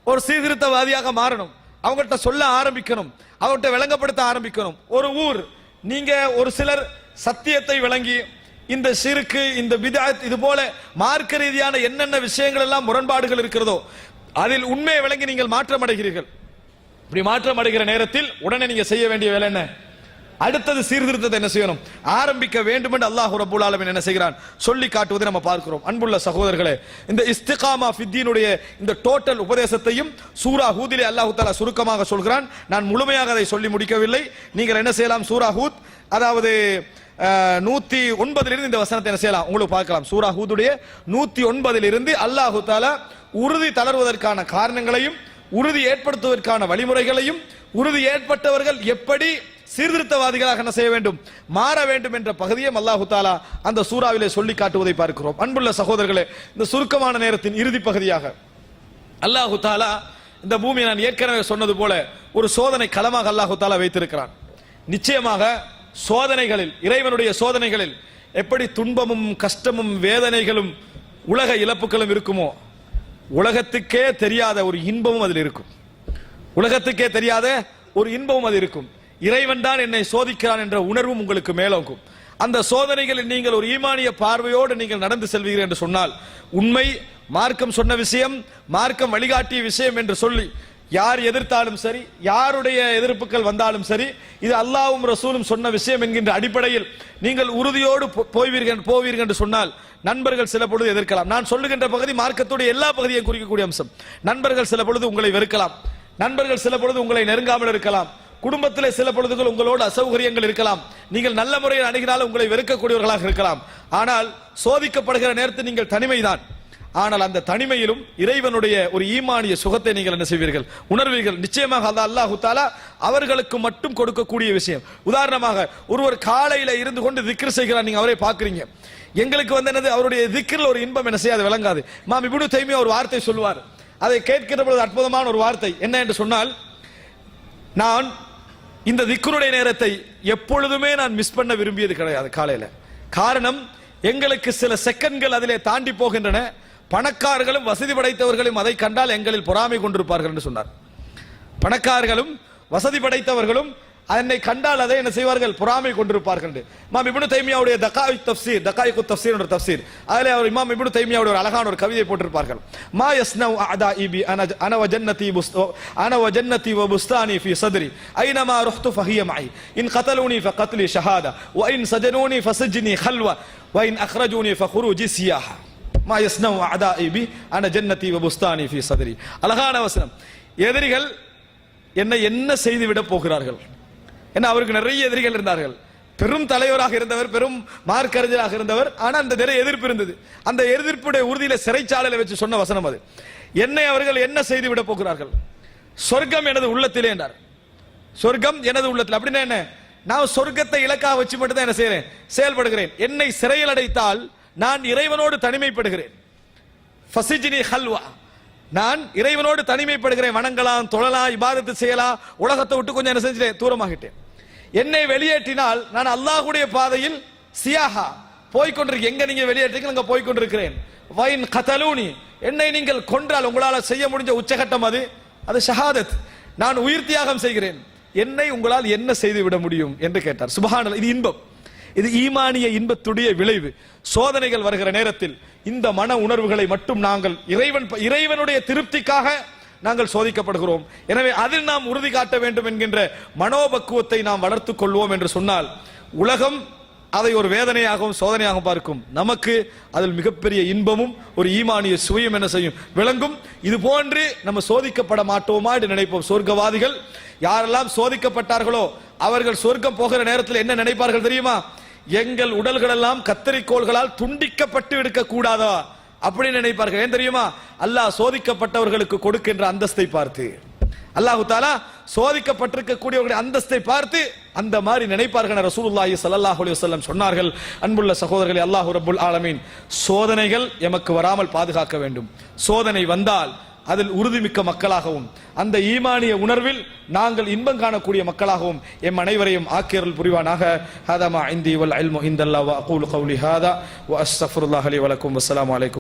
ஒரு சீர்திருத்தவாதியாக மாறணும், அவங்கள்ட்ட சொல்ல ஆரம்பிக்கணும், அவர்கிட்ட விளங்கப்படுத்த ஆரம்பிக்கணும். ஒரு ஊர் நீங்க ஒரு சிலர் சத்தியத்தை விளங்கி இந்த ஷிர்க், இந்த பித்அத், இது போல மார்க்க ரீதியான என்னென்ன விஷயங்கள் எல்லாம் முரண்பாடுகள் இருக்கிறதோ அதில் உண்மையை விளங்கி நீங்கள் மாற்றம் அடைகிறீர்கள். இப்படி மாற்றம் அடைகிற நேரத்தில் உடனே நீங்க செய்ய வேண்டிய வேலை என்ன, அடுத்தது சீர்திருத்தத்தை என்ன செய்யணும், ஆரம்பிக்க வேண்டும் என்று அல்லாஹ் ரப்பல் ஆலமீன் என்ன செய்கிறான், சொல்லி காட்டுவதை நம்ம பார்க்கிறோம். அன்புள்ள சகோதரர்களே, இந்த இஸ்திகாமா ஃபித்தீனுடைய இந்த டோட்டல் உபதேசத்தையும் சூரா ஹூதிலே அல்லாஹ் தஆலா சுருக்கமாக சொல்கிறான். நான் முழுமையாக அதை சொல்லி முடிக்கவில்லை. நீங்கள் என்ன செய்யலாம், சூரா ஹூத் அதாவது 109 இந்த வசனத்தை என்ன செய்யலாம், உங்களுக்கு பார்க்கலாம். சூரா ஹூதுடைய 109 அல்லாஹ் தஆலா உறுதி தளர்வதற்கான காரணங்களையும் உறுதி ஏற்படுத்துவதற்கான வழிமுறைகளையும் உறுதி ஏற்பட்டவர்கள் எப்படி சீர்திருத்தவாதிகளாக என்ன செய்ய வேண்டும், மாற வேண்டும் என்ற பகுதியை அல்லாஹ் தஆலா அந்த சூறாவிலே சொல்லி காட்டுவதை பார்க்கிறோம். அன்புள்ள சகோதரர்களே, இந்த சுருக்கமான நேரத்தின் இறுதி பகுதியாக அல்லாஹ் தஆலா இந்த பூமியை நான் ஏற்கனவே சொன்னது போல ஒரு சோதனை களமாக அல்லாஹ் தஆலா வைத்திருக்கிறான். நிச்சயமாக சோதனைகளில், இறைவனுடைய சோதனைகளில் எப்படி துன்பமும் கஷ்டமும் வேதனைகளும் உலக இழப்புகளும் இருக்குமோ, உலகத்துக்கே தெரியாத ஒரு இன்பமும் அதில் இருக்கும். உலகத்துக்கே தெரியாத ஒரு இன்பமும் அது இருக்கும். இறைவன் தான் என்னை சோதிக்கிறான் என்ற உணர்வும் உங்களுக்கு மேலோங்கும். அந்த சோதனைகளில் நீங்கள் ஒரு ஈமானிய பார்வையோடு நீங்கள் நடந்து செல்வீர்கள் என்று சொன்னால், உண்மை மார்க்கம் சொன்ன விஷயம், மார்க்கம் வழிகாட்டிய விஷயம் என்று சொல்லி யார் எதிர்த்தாலும் சரி, யாருடைய எதிர்ப்புகள் வந்தாலும் சரி, இது அல்லாஹ்வும் ரசூலும் சொன்ன விஷயம் என்கின்ற அடிப்படையில் நீங்கள் உறுதியோடு போவீர்கள் என்று சொன்னால், நண்பர்கள் சில பொழுது எதிர்க்கலாம். நான் சொல்லுகின்ற பகுதி மார்க்கத்துடைய எல்லா பகுதியையும் குறிக்கக்கூடிய அம்சம். நண்பர்கள் சில பொழுது உங்களை வெறுக்கலாம், நண்பர்கள் சில பொழுது உங்களை நெருங்காமல் இருக்கலாம், குடும்பத்திலே சில பொழுதுகள் உங்களோடு அசௌகரியங்கள் இருக்கலாம், நீங்கள் நல்ல முறையில் அணுகினாலும் உங்களை வெறுக்கக்கூடியவர்களாக இருக்கலாம். ஆனால் சோதிக்கப்படுகிற நேரத்தில் நீங்கள் தனிமைதான். ஆனால் அந்த தனிமையிலும் இறைவனுடைய ஒரு ஈமானிய சுகத்தை நீங்கள் என்ன செய்வீர்கள், உணர்வீர்கள். நிச்சயமாக அல்லாஹ் தஆலா அவர்களுக்கு மட்டும் கொடுக்கக்கூடிய விஷயம். உதாரணமாக ஒருவர் காலையில இருந்து கொண்டு திக்ர் செய்கிறார், நீங்க அவரை பார்க்கிறீங்க. எங்களுக்கு என்னது, அவருடைய திக்ரில் ஒரு இன்பம் என்ன செய்யாது, விளங்காது. இமாம் இப்னு தைமியா ஒரு வார்த்தை சொல்லுவார், அதை கேட்கிற பொழுது அற்புதமான ஒரு வார்த்தை. என்ன என்று சொன்னால், நான் இந்த திக்ருடைய நேரத்தை எப்பொழுதுமே நான் மிஸ் பண்ண விரும்பியது கிடையாது காலையில. காரணம், எங்களுக்கு சில செகண்ட்கள் அதிலே தாண்டி போகின்றன. பணக்காரர்களும் வசதி படைத்தவர்களும் அதை கண்டால் எங்களில் பொறாமை கொண்டிருப்பார்கள் என்று சொன்னார். பணக்காரர்களும் வசதி படைத்தவர்களும் அதனை கண்டால் அதை என்ன செய்வார்கள், பொறாமை கொண்டிருப்பார்கள். இமாம் இப்னு தைமியாவுடைய தகாயிக் தஃப்சீர் என்ற தஃப்சீர், அதிலே அவர் இமாம் இப்னு தைமியாவுடைய ஒரு அழகான ஒரு கவிதை போட்டிருப்பார்கள். மா யஸ்னவு அஅதாஇ பி அன வ ஜன்னதி வ புஸ்தானி ஃபீ ஸத்ரி ஐனமா ரஹ்து ஃபஹிய மஇ இன் கதலூனி ஃபகத்லி ஷஹாதா வ இன் சஜனூனி ஃபஸஜ்னி ஹல்வா வ இன் அக்ரஜூனி ஃபகுரூஜி சியாஹா. மா யஸ்னவு அஅதாஇ பி அன ஜன்னதி வ புஸ்தானி ஃபீ ஸத்ரி. அழகான வசனம். எதிரிகள் என்னை என்ன செய்து விட போகிறார்கள்? என்ன, அவருக்கு நிறைய எதிரிகள் இருந்தார்கள். பெரும் தலைவராக இருந்தவர், பெரும் மார்க்கறிஞராக இருந்தவர். ஆனா அந்த நிறைய எதிர்ப்பு இருந்தது. அந்த எதிர்ப்புடைய உறுதியில சிறைச்சாலையில வச்சு சொன்ன வசனம் அது. என்னை அவர்கள் என்ன செய்து விட போகிறார்கள்? சொர்க்கம் எனது உள்ளத்திலே என்றார். சொர்க்கம் எனது உள்ளத்தில். அப்படின்னா என்ன, நான் சொர்க்கத்தை இலக்காக வச்சு மட்டும் தான் என்ன செய்யறேன், செயல்படுகிறேன். என்னை சிறையில் அடைத்தால் நான் இறைவனோடு தனிமைப்படுகிறேன். ஃபஸிஜ்னி ஹல்வா, நான் இறைவனோடு தனிமைப்படுகிறேன். வணங்கலாம், தொழலாம், இபாதத்து செய்யலாம், உலகத்தை விட்டு கொஞ்சம் என்ன செஞ்சிட்டேன், தூரமாகிட்டேன். என்னை வெளியேற்றினால் நான் அல்லாஹ்வுடைய பாதையில் சியாஹா போய்கொண்டிருக்கேன். எங்க நீங்க வெளியேற்றீங்க, அங்க போய்கொண்டிருக்கிறேன். வைன் கதலூனி, என்னை நீங்கள் கொன்றால் உங்களால் செய்ய முடிஞ்ச உச்சகட்டம் அது ஷஹாதத், நான் உயிர் தியாகம் செய்கிறேன். என்னை உங்களால் என்ன செய்து விட முடியும் என்று கேட்டார். சுப்ஹானல்லாஹ். இது இன்பம், இது ஈமானிய இன்பத்துடைய விளைவு. சோதனைகள் வருகிற நேரத்தில் இந்த மன உணர்வுகளை மட்டும் நாங்கள் இறைவனுடைய திருப்திக்காக நாங்கள் சோதிக்கப்படுகிறோம். எனவே அதில் நாம் உறுதி காட்ட வேண்டும் என்கின்ற மனோபக்குவத்தை நாம் வளர்த்துக் கொள்வோம் என்று சொன்னால், உலகம் அதை ஒரு வேதனையாகவும் சோதனையாகவும் பார்க்கும். நமக்கு அதில் மிகப்பெரிய இன்பமும் ஒரு ஈமானிய சுவையும் என்ன செய்யும், விளங்கும். இது போன்று நம்ம சோதிக்கப்பட மாட்டோமா என்று நினைப்போம். சொர்க்கவாதிகள் யாரெல்லாம் சோதிக்கப்பட்டார்களோ அவர்கள் சொர்க்கம் போகிற நேரத்தில் என்ன நினைப்பார்கள் தெரியுமா? எங்கள் உடல்கள் எல்லாம் கத்தரிக்கோள்களால் துண்டிக்கப்பட்டு எடுக்க கூடாதா அப்படின்னு நினைப்பார்கள். ஏன் தெரியுமா? அல்லாஹ் சோதிக்கப்பட்டவர்களுக்கு கொடுக்கின்ற அந்தஸ்தை பார்த்து, அல்லாஹு தஆலா சோதிக்கப்பட்டிருக்கக்கூடியவர்களுடைய அந்தஸ்தை பார்த்து அந்த மாதிரி நினைப்பார்கள். ரசூலுல்லாஹி ஸல்லல்லாஹு அலைஹி வஸல்லம் சொன்னார்கள். அன்புள்ள சகோதரர்களே, அல்லாஹ் ரப்புல் ஆலமீன் சோதனைகள் எமக்கு வராமல் பாதுகாக்க வேண்டும். சோதனை வந்தால் அதில் உறுதிமிக்க மக்களாகவும் அந்த ஈமானிய உணர்வில் நாங்கள் இன்பம் காணக்கூடிய மக்களாகவும் எம் அனைவரையும் ஆக்கியருள் புரிவானாக. ஹதா மா இந்தி வல் இல்மு இந்தல்லாஹ் வ அகூலு கௌலி ஹாதா வ அஸ்தக்ஃபிருல்லாஹ லி வ லக்கும். வஸ்ஸலாமு அலைக்கும்.